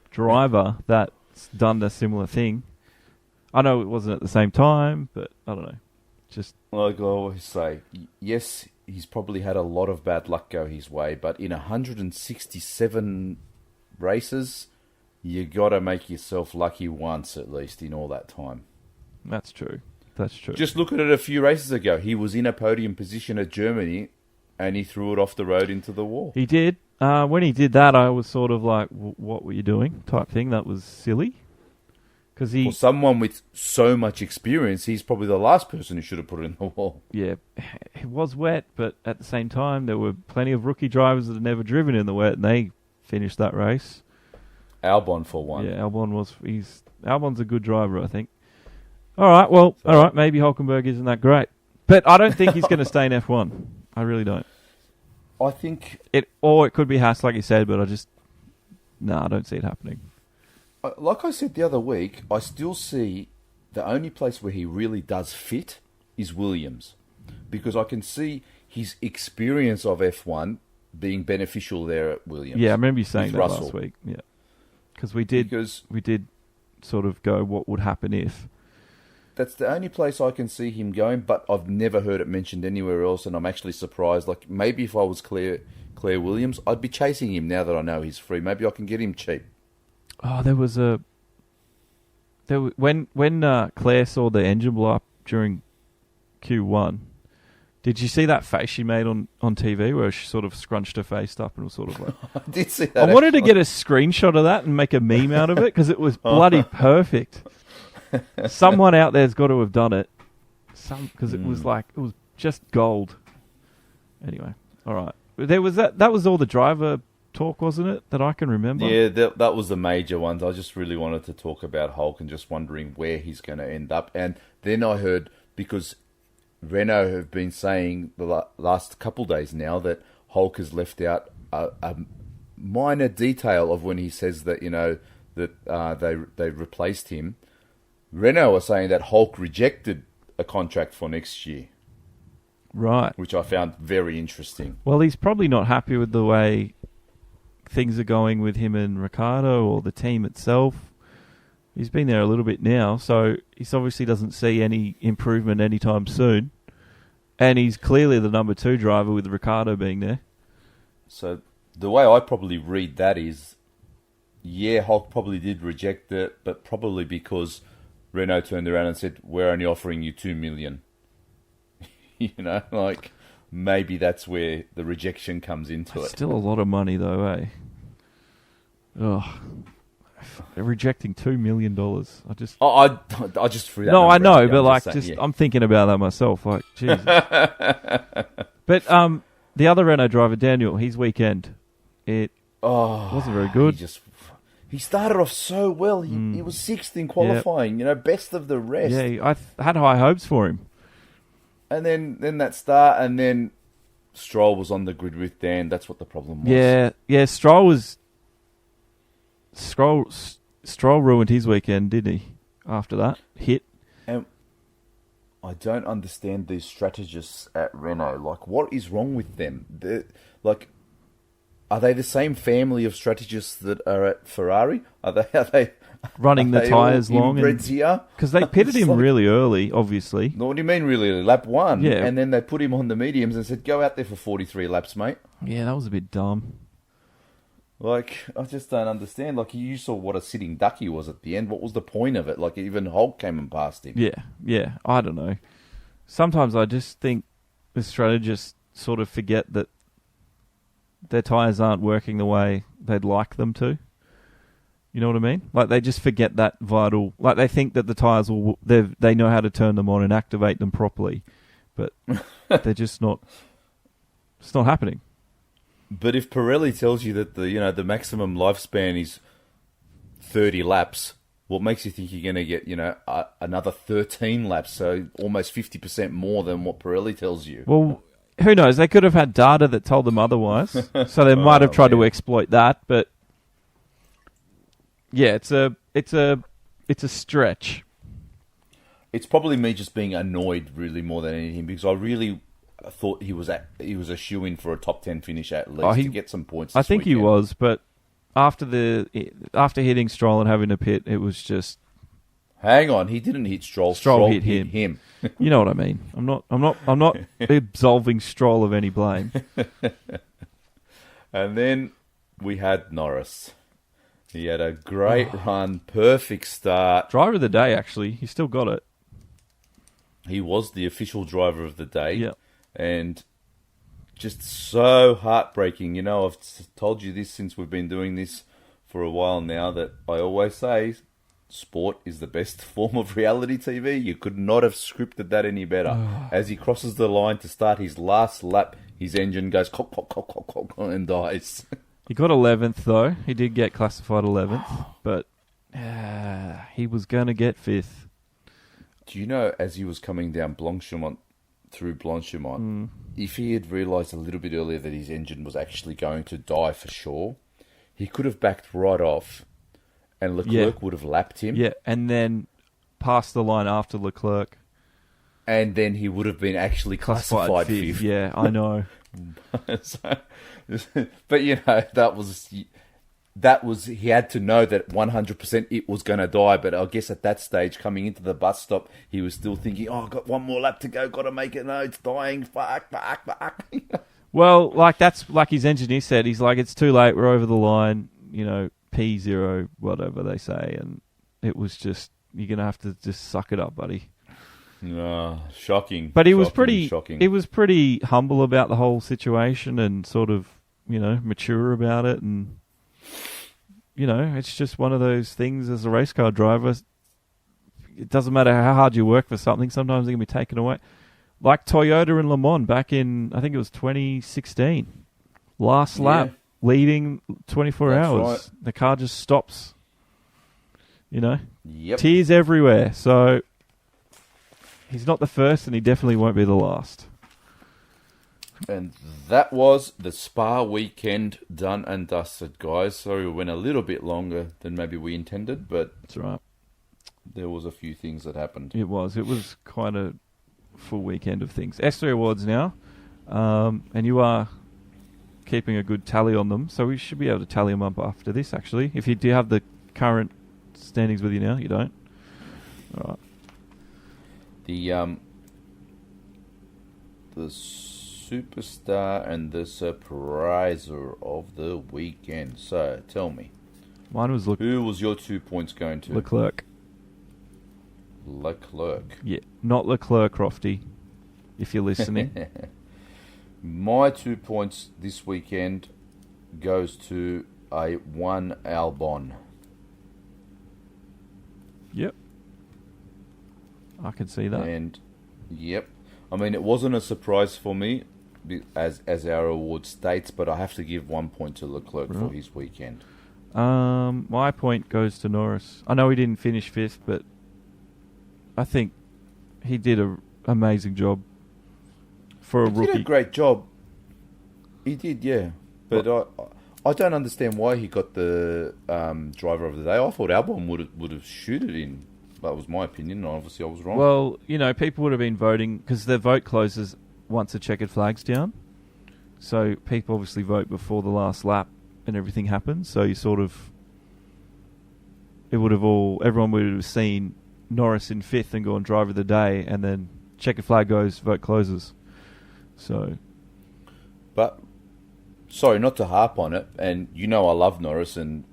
driver that's done a similar thing. I know it wasn't at the same time, but I don't know. Just like I always say, yes, he's probably had a lot of bad luck go his way, but in 167 races, you got to make yourself lucky once at least in all that time. that's true. That's true. Just look at it a few races ago. He was in a podium position at Germany, and he threw it off the road into the wall. He did. When he did that, I was sort of like, "What were you doing?" type thing. That was silly. Because For someone with so much experience, he's probably the last person who should have put it in the wall. yeah, it was wet, but at the same time, there were plenty of rookie drivers that had never driven in the wet, and they finished that race. Albon for one. Yeah, Albon's a good driver, I think. All right, well, all right, maybe Hülkenberg isn't that great, but I don't think he's going to stay in F1. I really don't. I think It could be Haas, like you said, but I don't see it happening. like I said the other week, I still see the only place where he really does fit is Williams. Because I can see his experience of F1 being beneficial there at Williams. Yeah, I remember you saying with that Russell. last week. Yeah, because we did sort of go what would happen if. That's the only place I can see him going, but I've never heard it mentioned anywhere else, and I'm actually surprised. Like, maybe if I was Claire Williams, I'd be chasing him now that I know he's free. Maybe I can get him cheap. Oh, when Claire saw the engine blow up during Q1. Did you see that face she made on TV where she sort of scrunched her face up and was sort of like... I did see that. I wanted to get a screenshot of that and make a meme out of it because it was bloody perfect. Someone out there's got to have done it. Because it was just gold. Anyway, all right. There was that was all the driver talk, wasn't it? That I can remember. Yeah, that was the major ones. I just really wanted to talk about Hulk and just wondering where he's going to end up. And then I heard, because Renault have been saying the last couple days now that Hulk has left out a minor detail of when he says that, that they replaced him. Renault are saying that Hulk rejected a contract for next year. Right. Which I found very interesting. Well, he's probably not happy with the way things are going with him and Ricciardo or the team itself. He's been there a little bit now, so he obviously doesn't see any improvement anytime soon. And he's clearly the number 2 driver with Ricciardo being there. So the way I probably read that is, yeah, Hulk probably did reject it, but probably because Renault turned around and said, we're only offering you $2 million. Maybe that's where the rejection comes into it. Still a lot of money, though, eh? Ugh. They're rejecting $2 million. I just threw that. No, I know, out. but I'm thinking about that myself. Like, Jesus. But the other Renault driver, Daniel, his weekend, it wasn't very good. He started off so well. He was 6th in qualifying. Yep. Best of the rest. Yeah, I had high hopes for him. And then that start, and then Stroll was on the grid with Dan. That's what the problem was. Yeah. Stroll ruined his weekend, didn't he? After that hit. And I don't understand these strategists at Renault. Like, what is wrong with them? Are they the same family of strategists that are at Ferrari? Are they running the tyres long? Because they pitted him really early, obviously. No, what do you mean really early? Lap 1. Yeah. And then they put him on the mediums and said, go out there for 43 laps, mate. Yeah, that was a bit dumb. I just don't understand. You saw what a sitting duck he was at the end. What was the point of it? Even Hulk came and passed him. Yeah. I don't know. Sometimes I just think the strategists sort of forget that their tyres aren't working the way they'd like them to. You know what I mean? Like, they just forget that vital... Like, they think that the tyres will... They know how to turn them on and activate them properly. But they're just not... It's not happening. But if Pirelli tells you that the maximum lifespan is 30 laps, what makes you think you're going to get, another 13 laps, so almost 50% more than what Pirelli tells you? Well, who knows? They could have had data that told them otherwise. So they might have tried to exploit that, but... Yeah, it's a stretch. It's probably me just being annoyed really more than anything, because I really thought he was a shoo-in for a top 10 finish at least to get some points. I think he was, but after hitting Stroll and having a pit, it was just... Hang on, he didn't hit Stroll. Stroll hit him. You know what I mean? I'm not absolving Stroll of any blame. And then we had Norris. He had a great run, perfect start. Driver of the day, actually. He still got it. He was the official driver of the day. Yeah. And just so heartbreaking. I've told you this since we've been doing this for a while now, that I always say sport is the best form of reality TV. You could not have scripted that any better. As he crosses the line to start his last lap, his engine goes cock, cock, cock, cock, cock, and dies. He got 11th, though. He did get classified 11th, but he was going to get 5th. Do you know, as he was coming down through Blanchimont, if he had realised a little bit earlier that his engine was actually going to die for sure, he could have backed right off, and Leclerc would have lapped him. Yeah, and then passed the line after Leclerc. And then he would have been actually classified 5th. Yeah, I know. But that was he had to know that 100% it was going to die. But I guess at that stage, coming into the bus stop, he was still thinking, "Oh, I've got one more lap to go. Got to make it. No, it's dying. Fuck." Well, that's like his engineer said. He's like, "It's too late. We're over the line. P0, whatever they say." And it was just, you're gonna have to just suck it up, buddy. Shocking. But he was shocking. He was pretty humble about the whole situation and sort of, mature about it. And, it's just one of those things as a race car driver. It doesn't matter how hard you work for something. Sometimes it can be taken away. Like Toyota and Le Mans back in, I think it was 2016. Last lap, leading 24 hours. Right. The car just stops. Yep. Tears everywhere. So... he's not the first, and he definitely won't be the last. And that was the Spa weekend done and dusted, guys. Sorry we went a little bit longer than maybe we intended, but that's right. There was a few things that happened. It was quite a full weekend of things. S3 Awards now, and you are keeping a good tally on them, so we should be able to tally them up after this, actually. If you do have the current standings with you now, you don't. All right. The superstar and the surpriser of the weekend. So, tell me. Mine was who was your 2 points going to? Leclerc. Yeah, not Leclerc, Crofty, if you're listening. My 2 points this weekend goes to a 1 Albon. Yep. I can see that. And, yep. I mean, it wasn't a surprise for me, as our award states, but I have to give 1 point to Leclerc for his weekend. My point goes to Norris. I know he didn't finish 5th, but I think he did an amazing job for a rookie. He did a great job. He did, yeah. But I don't understand why he got the driver of the day. I thought Albon would have shooted in. That was my opinion. Obviously, I was wrong. Well, people would have been voting because their vote closes once the checkered flag's down. So people obviously vote before the last lap and everything happens. So you sort of, everyone would have seen Norris in 5th and gone driver of the day, and then checkered flag goes, vote closes. So, but sorry, not to harp on it, and I love Norris, and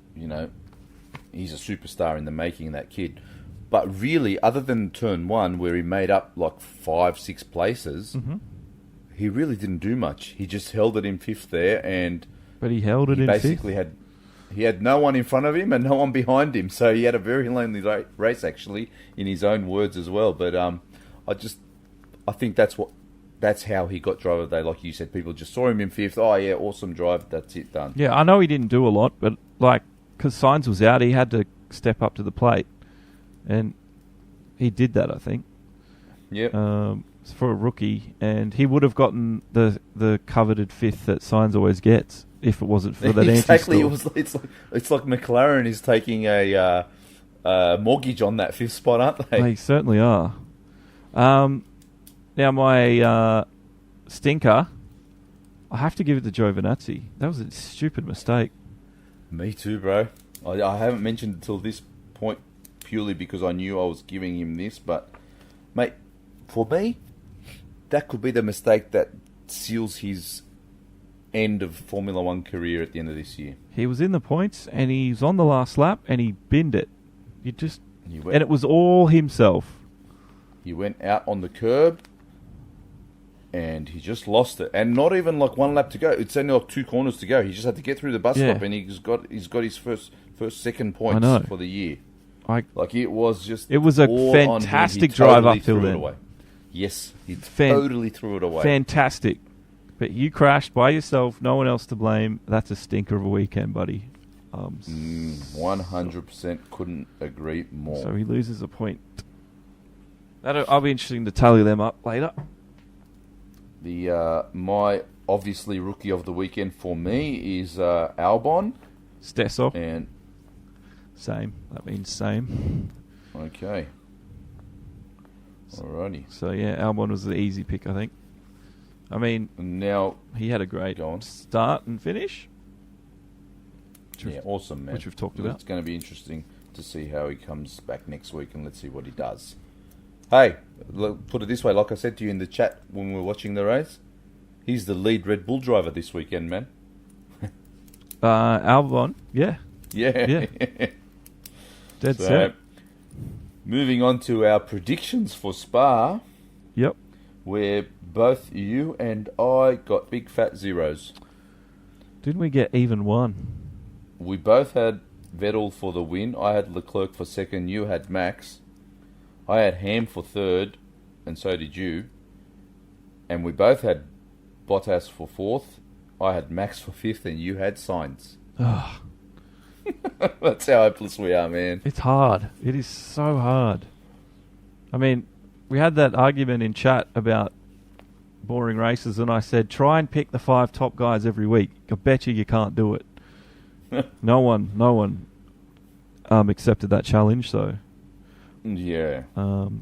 he's a superstar in the making, that kid. But really, other than turn 1, where he made up like 5-6 places, he really didn't do much. He just held it in 5th there, and But he held it He in basically fifth. he had no one in front of him and no one behind him, so he had a very lonely race, actually, in his own words as well. But I think that's how he got driver of the day. Like you said, people just saw him in fifth. Oh yeah, awesome drive. That's it, done. Yeah, I know he didn't do a lot, but because Sainz was out, he had to step up to the plate, and he did that. I think. Yep. For a rookie, and he would have gotten the coveted fifth that Sainz always gets if it wasn't for that exactly. anti-stall. It's like McLaren is taking a mortgage on that fifth spot, aren't they? They certainly are. Now my stinker, I have to give it to Giovinazzi. That was a stupid mistake. Me too, bro. I haven't mentioned it till this point purely because I knew I was giving him this, but mate, for me, that could be the mistake that seals his end of Formula One career at the end of this year. He was in the points, and he's on the last lap, and he binned it. And it was all himself. He went out on the curb, and he just lost it. And not even like one lap to go. It's only like 2 corners to go. He just had to get through the bus stop, and he's got his second points for the year. It was a fantastic drive uphill then. Yes, he totally threw it away. Fantastic. But you crashed by yourself, no one else to blame. That's a stinker of a weekend, buddy. 100% couldn't agree more. So he loses a point. I'll be interesting to tally them up later. My obviously rookie of the weekend for me is Albon. Stessel. And same. That means same. Okay. Alrighty. So yeah, Albon was the easy pick, I think. I mean, now he had a great start and finish. Awesome, man. Which we've talked about. It's going to be interesting to see how he comes back next week, and let's see what he does. Hey, put it this way, like I said to you in the chat when we were watching the race, he's the lead Red Bull driver this weekend, man. Albon, yeah. Yeah. Dead set. Moving on to our predictions for Spa. Yep. Where both you and I got big fat zeros. Didn't we get even one? We both had Vettel for the win. I had Leclerc for second. You had Max. I had Ham for third, and so did you. And we both had Bottas for fourth. I had Max for fifth, and you had Sainz. That's how hopeless we are, man. It's hard. It is so hard. I mean, we had that argument in chat about boring races, and I said, try and pick the 5 top guys every week. I bet you can't do it. No one accepted that challenge, so... Yeah,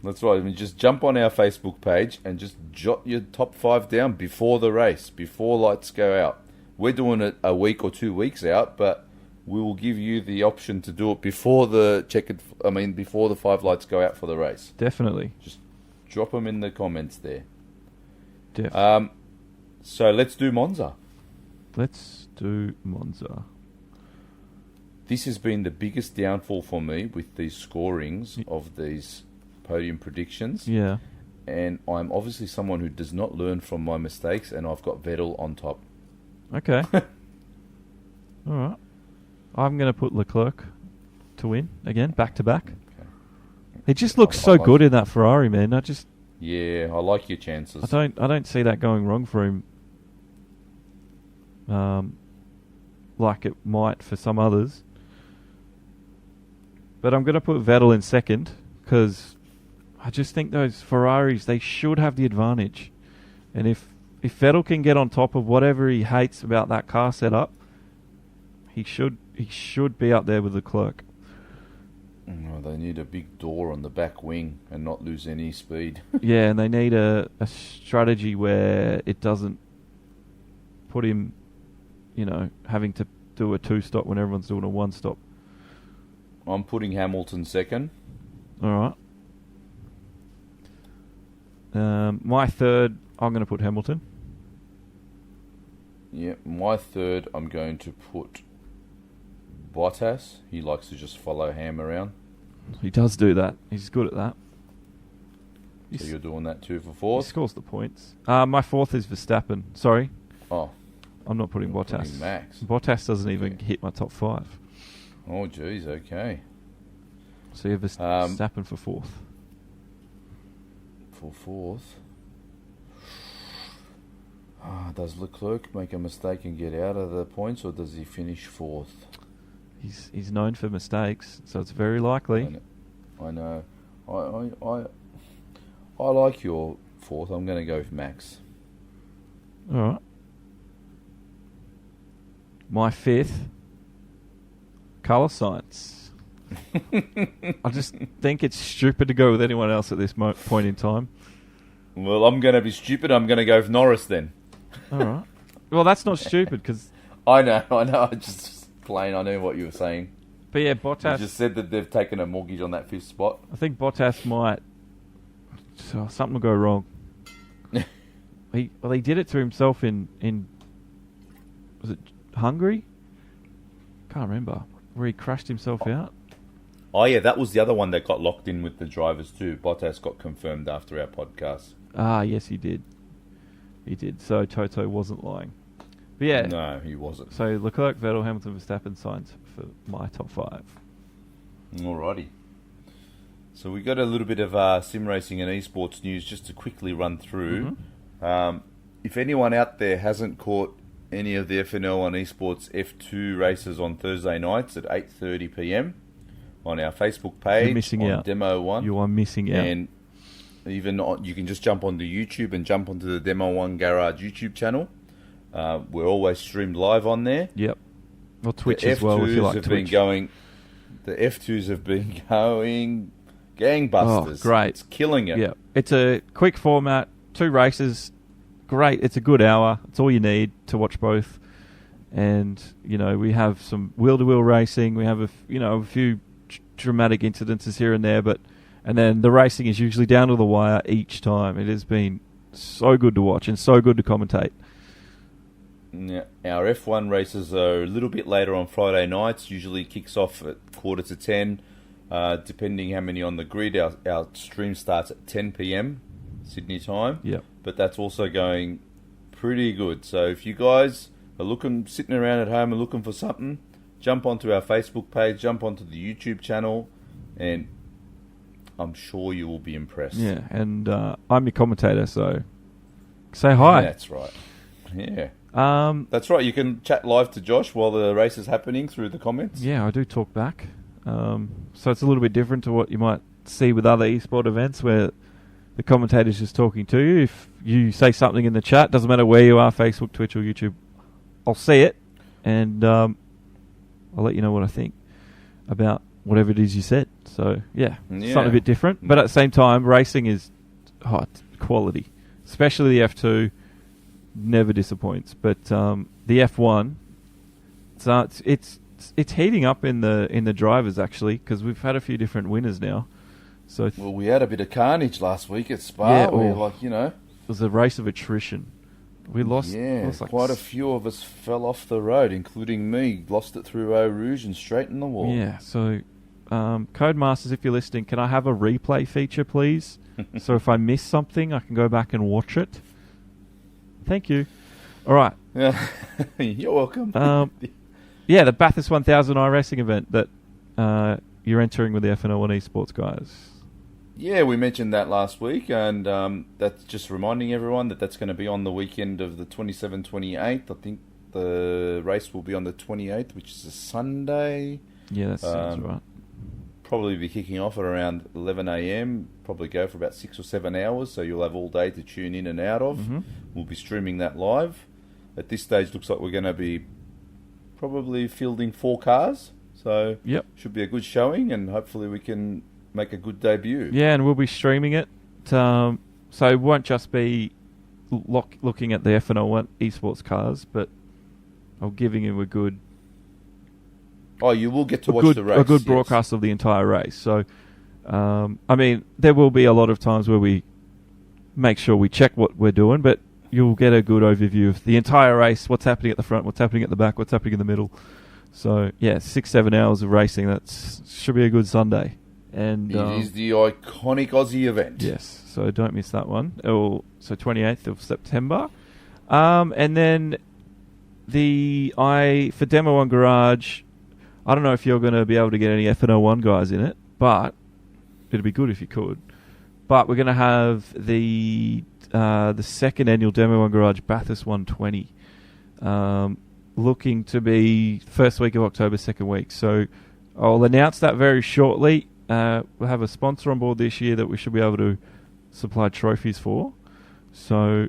that's right. I mean, just jump on our Facebook page and just jot your top 5 down before the race, before lights go out. We're doing it a week or 2 weeks out, but we will give you the option to do it before the before the 5 lights go out for the race. Definitely. Just drop them in the comments there. Definitely. So let's do Monza. Let's do Monza. This has been the biggest downfall for me with these scorings of these podium predictions. Yeah. And I'm obviously someone who does not learn from my mistakes, and I've got Vettel on top. Okay. All right. I'm going to put Leclerc to win again, back to back. Okay. He just looks so good in that Ferrari, man. Yeah, I like your chances. I don't see that going wrong for him. Like it might for some others. But I'm going to put Vettel in second because I just think those Ferraris, they should have the advantage. And if Vettel can get on top of whatever he hates about that car setup, he should be up there with Leclerc. Oh, they need a big door on the back wing and not lose any speed. Yeah, and they need a strategy where it doesn't put him, having to do a 2-stop when everyone's doing a 1-stop. I'm putting Hamilton second. All right. My third, I'm going to put Hamilton. Yeah, my third, I'm going to put Bottas. He likes to just follow Ham around. He does do that. He's good at that. So you're doing that too for fourth? He scores the points. My fourth is Verstappen. Sorry. Oh. I'm not putting You're Bottas. putting Max. Bottas doesn't even hit my top 5. Oh, geez, okay. So you have Verstappen for 4th. For 4th. Does Leclerc make a mistake and get out of the points, or does he finish 4th? He's known for mistakes, so it's very likely. I know. I like your 4th. I'm going to go with Max. All right. My 5th, Carlos Sainz. I just think it's stupid to go with anyone else at this point in time. Well, I'm going to be stupid. I'm going to go with Norris then. All right. Well, that's not stupid because... I know. I just plain. I knew what you were saying. But yeah, Bottas... You just said that they've taken a mortgage on that 5th spot. I think Bottas might... something will go wrong. He did it to himself in was it Hungary? Can't remember. Where he crashed himself out. Oh, yeah, that was the other one that got locked in with the drivers too. Bottas got confirmed after our podcast. Ah, yes, he did. He did. So Toto wasn't lying. But yeah. No, he wasn't. So Leclerc, Vettel, Hamilton, Verstappen, Sainz for my top 5. Alrighty. So we got a little bit of sim racing and esports news just to quickly run through. Mm-hmm. If anyone out there hasn't caught any of the FNL Esports F2 races on Thursday nights at 8:30 p.m. on our Facebook page, you're missing on out. Demo 1. You are missing out. And even you can just jump onto YouTube and jump onto the Demo 1 Garage YouTube channel. We're always streamed live on there. Yep. Or Twitch as well, if you like Twitch. The F2s have been going gangbusters. Oh, great. It's killing it. Yeah. It's a quick format, 2 races. Great. It's a good hour. It's all you need to watch both. And, we have some wheel-to-wheel racing. We have a few dramatic incidences here and there, and then the racing is usually down to the wire each time. It has been so good to watch and so good to commentate. Yeah, our F1 races are a little bit later on Friday nights. Usually kicks off at 9:45, depending how many on the grid. Our stream starts at 10 p.m. Sydney time. Yep. But that's also going pretty good. So if you guys are sitting around at home and looking for something, jump onto our Facebook page, jump onto the YouTube channel, and I'm sure you will be impressed. Yeah, and I'm your commentator, so say hi. That's right. Yeah. That's right. You can chat live to Josh while the race is happening through the comments. Yeah, I do talk back. So it's a little bit different to what you might see with other esport events where the commentator's just talking to you. If you say something in the chat, doesn't matter where you are, Facebook, Twitch or YouTube, I'll see it and I'll let you know what I think about whatever it is you said. So, yeah, something a bit different. But at the same time, racing is quality. Especially the F2 never disappoints. But the F1, it's heating up in the drivers, actually, because we've had a few different winners now. So well, we had a bit of carnage last week at Spa. It was a race of attrition. We lost. Yeah, quite a few of us fell off the road, including me. Lost it through Eau Rouge and straight in the wall. Yeah, so Codemasters, if you're listening, can I have a replay feature, please? So if I miss something, I can go back and watch it. Thank you. All right. Yeah, you're welcome. The Bathurst 1000 iRacing event that you're entering with the FNL Esports guys. Yeah, we mentioned that last week, and that's just reminding everyone that that's going to be on the weekend of the 27th, 28th. I think the race will be on the 28th, which is a Sunday. Yeah, that sounds right. Probably be kicking off at around 11 a.m. Probably go for about 6 or 7 hours, so you'll have all day to tune in and out of. Mm-hmm. We'll be streaming that live. At this stage, looks like we're going to be probably fielding 4 cars, so should be a good showing, and hopefully we can make a good debut. Yeah, and we'll be streaming it. So it won't just be looking at the FNL Esports cars, but I'm giving you a good... Oh, you will get to watch the race. A good broadcast of the entire race. So, there will be a lot of times where we make sure we check what we're doing, but you'll get a good overview of the entire race, what's happening at the front, what's happening at the back, what's happening in the middle. So, 6-7 hours of racing. That should be a good Sunday. And it is the iconic Aussie event. Yes, so don't miss that one. So 28th of September. And then for Demo One Garage, I don't know if you're going to be able to get any F101 guys in it, but it'd be good if you could. But we're going to have the second annual Demo One Garage Bathurst 120, looking to be first week of October, second week. So I'll announce that very shortly. We'll have a sponsor on board this year that we should be able to supply trophies for. So,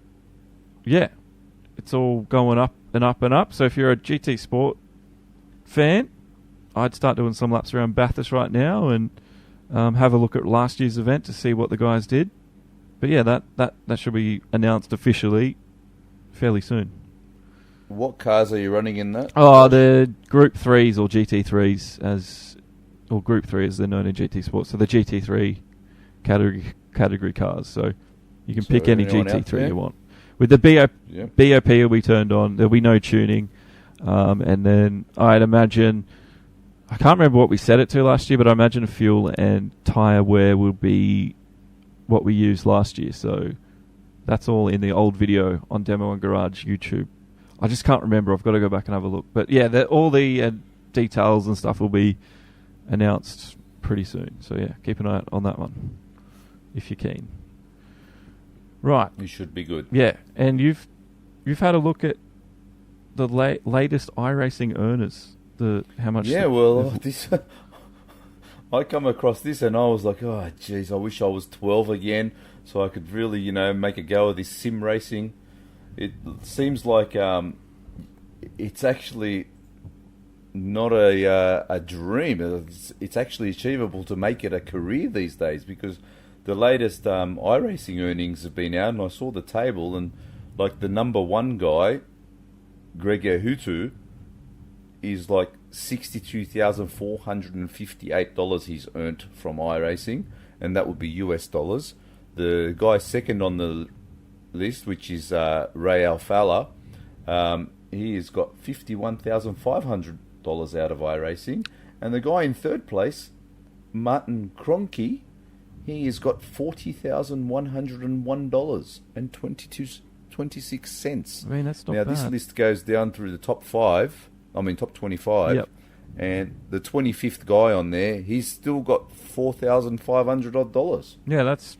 yeah, it's all going up and up and up. So if you're a GT Sport fan, I'd start doing some laps around Bathurst right now and have a look at last year's event to see what the guys did. But yeah, that should be announced officially fairly soon. What cars are you running in that? Oh, the Group 3s or GT3s or Group 3 as they're known in GT Sports. So the GT3 category cars. So you can pick any GT3 you want. With the BOP will be turned on. There'll be no tuning. And then I'd imagine, I can't remember what we set it to last year, but I imagine fuel and tyre wear will be what we used last year. So that's all in the old video on Demo One Garage YouTube. I just can't remember. I've got to go back and have a look. But yeah, all the details and stuff will be announced pretty soon. So yeah, keep an eye out on that one if you're keen. Right. You should be good. Yeah, and you've had a look at the latest iRacing earners. How much? Yeah, this I come across this and I was like, oh, jeez, I wish I was 12 again so I could really, make a go of this sim racing. It seems like it's actually not a dream. It's actually achievable to make it a career these days because the latest iRacing earnings have been out and I saw the table and like the number one guy, Gregor Hutu, is like $62,458 he's earned from iRacing, and that would be US dollars. The guy second on the list, which is Ray Alfala, he has got $51,500 out of iRacing, and the guy in third place, Martin Kroenke, he has got $40,101 and 26 cents. I mean, that's not bad. Now, this list goes down through the top 25. Yep. And the 25th guy on there, he's still got $4,500 odd. Yeah, that's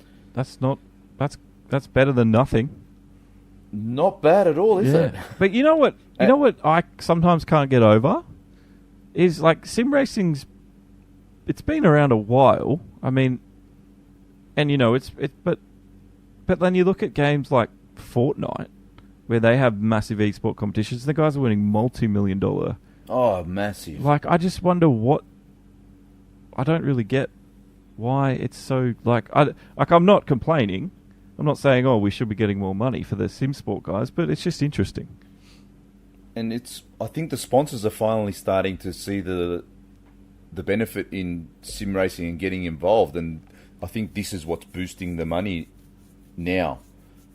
better than nothing. Not bad at all, is it? But you know what? You know what I sometimes can't get over is like sim racing's. It's been around a while. I mean, and but then you look at games like Fortnite, where they have massive esport competitions. The guys are winning multi-million-dollar. Oh, massive! Like, I just wonder I don't really get why it's so I'm not complaining. I'm not saying we should be getting more money for the sim sport guys, but it's just interesting. And I think the sponsors are finally starting to see the benefit in sim racing and getting involved, and I think this is what's boosting the money now.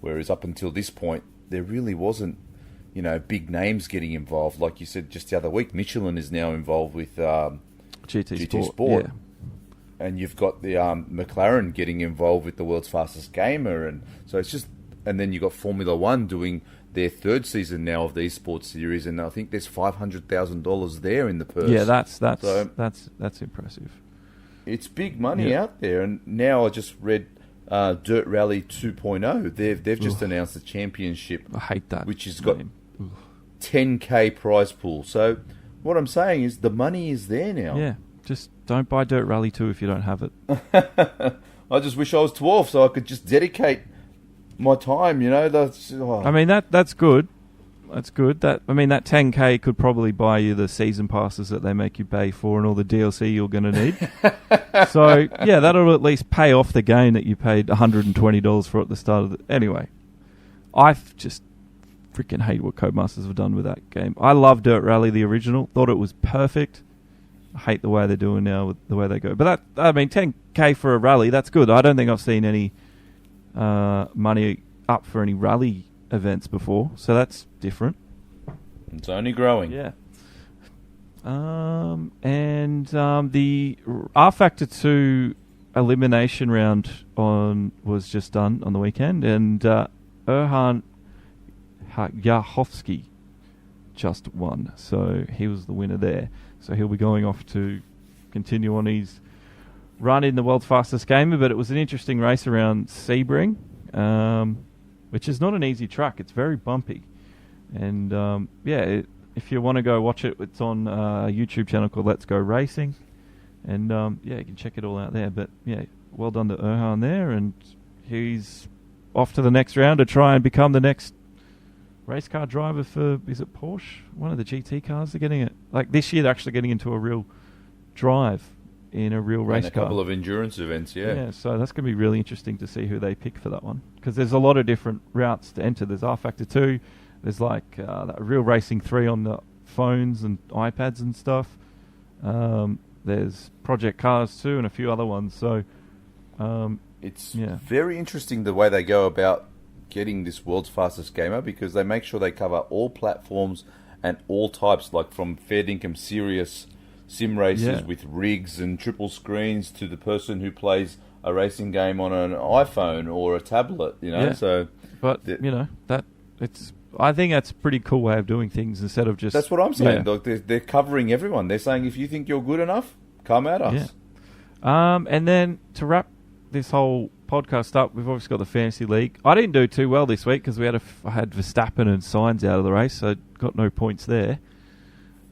Whereas up until this point, there really wasn't, big names getting involved. Like you said just the other week, Michelin is now involved with GT Sport. Yeah. And you've got the McLaren getting involved with the world's fastest gamer. And so it's just... And then you've got Formula One doing their third season now of the esports series. And I think there's $500,000 there in the purse. Yeah, that's impressive. It's big money out there. And now I just read... Dirt Rally 2.0. They've just announced the championship. I hate that. Which has got 10k prize pool. So what I'm saying is the money is there now. Yeah, just don't buy Dirt Rally 2 if you don't have it. I just wish I was 12 so I could just dedicate my time. I mean that's good. That's good. That 10k could probably buy you the season passes that they make you pay for and all the DLC you're going to need. So, yeah, that'll at least pay off the game that you paid $120 for at the start of the... Anyway, I just freaking hate what Codemasters have done with that game. I love Dirt Rally, the original. Thought it was perfect. I hate the way they're doing now with the way they go. But 10k for a rally, that's good. I don't think I've seen any money up for any rally events before, so that's different. It's only growing. Yeah. And the R Factor 2 elimination round was just done on the weekend, and Erhan Yahovsky just won. So he was the winner there. So he'll be going off to continue on his run in the world's fastest gamer. But it was an interesting race around Sebring, which is not an easy track. It's very bumpy. And if you want to go watch it, it's on a YouTube channel called Let's Go Racing. And you can check it all out there. But well done to Erhan there. And he's off to the next round to try and become the next race car driver for, is it Porsche? One of the GT cars. They're getting it. Like this year, they're actually getting into a real drive in a real race car. And a couple of endurance events, Yeah, so that's going to be really interesting to see who they pick for that one. Because there's a lot of different routes to enter. There's R Factor 2. There's like that Real Racing 3 on the phones and iPads and stuff. There's Project Cars 2 and a few other ones. So it's very interesting the way they go about getting this world's fastest gamer, because they make sure they cover all platforms and all types, like from fair dinkum serious sim races with rigs and triple screens to the person who plays a racing game on an iPhone or a tablet, So, but I think that's a pretty cool way of doing things instead of just. That's what I'm saying. Look, they're covering everyone. They're saying if you think you're good enough, come at us. Yeah. And then to wrap this whole podcast up, we've obviously got the Fantasy League. I didn't do too well this week because I had Verstappen and Sainz out of the race, so got no points there.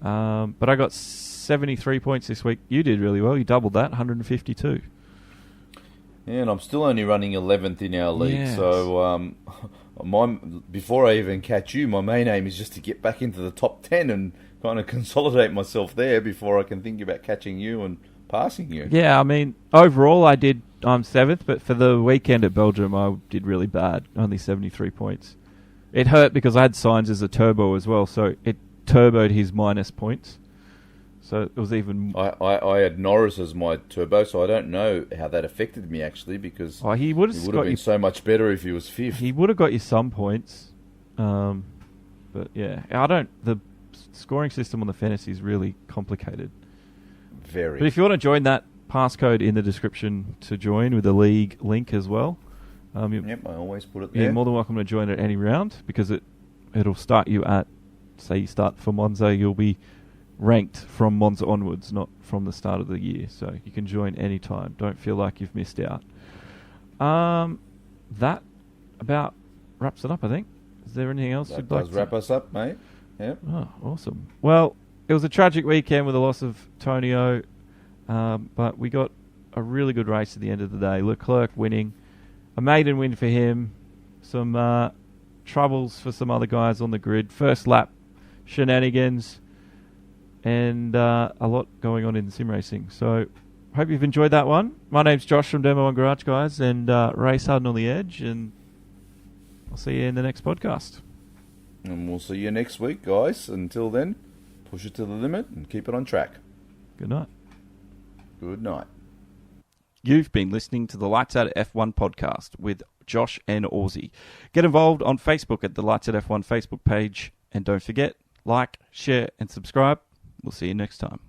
But I got 73 points this week. You did really well. You doubled that, 152. Yeah, and I'm still only running 11th in our league. Yes. So before I even catch you, my main aim is just to get back into the top 10 and kind of consolidate myself there before I can think about catching you and passing you. Yeah, I mean, overall I'm 7th, but for the weekend at Belgium, I did really bad. Only 73 points. It hurt because I had Sainz as a turbo as well, so it turboed his minus points. So it was even... I had Norris as my turbo, so I don't know how that affected me, actually, because he would have been so much better if he was 5th. He would have got you some points. But yeah, the scoring system on the fantasy is really complicated. Very. But if you want to join that, passcode in the description to join with the league link as well. I always put it there. You're more than welcome to join at any round, because it'll start you at, say you start for Monza, you'll be ranked from Monza onwards, not from the start of the year. So you can join any time. Don't feel like you've missed out. That about wraps it up, I think. Is there anything else you'd like to... That does wrap us up, mate. Yep. Oh, awesome. Well, it was a tragic weekend with the loss of Tonio, but we got a really good race at the end of the day. Leclerc winning. A maiden win for him. Some troubles for some other guys on the grid. First lap shenanigans. And a lot going on in sim racing. So, hope you've enjoyed that one. My name's Josh from Demo 1 Garage, guys, and race hard and on the edge. And I'll see you in the next podcast. And we'll see you next week, guys. Until then, push it to the limit and keep it on track. Good night. Good night. You've been listening to the Lights Out F1 podcast with Josh and Aussie. Get involved on Facebook at the Lights Out F1 Facebook page. And don't forget, like, share, and subscribe. We'll see you next time.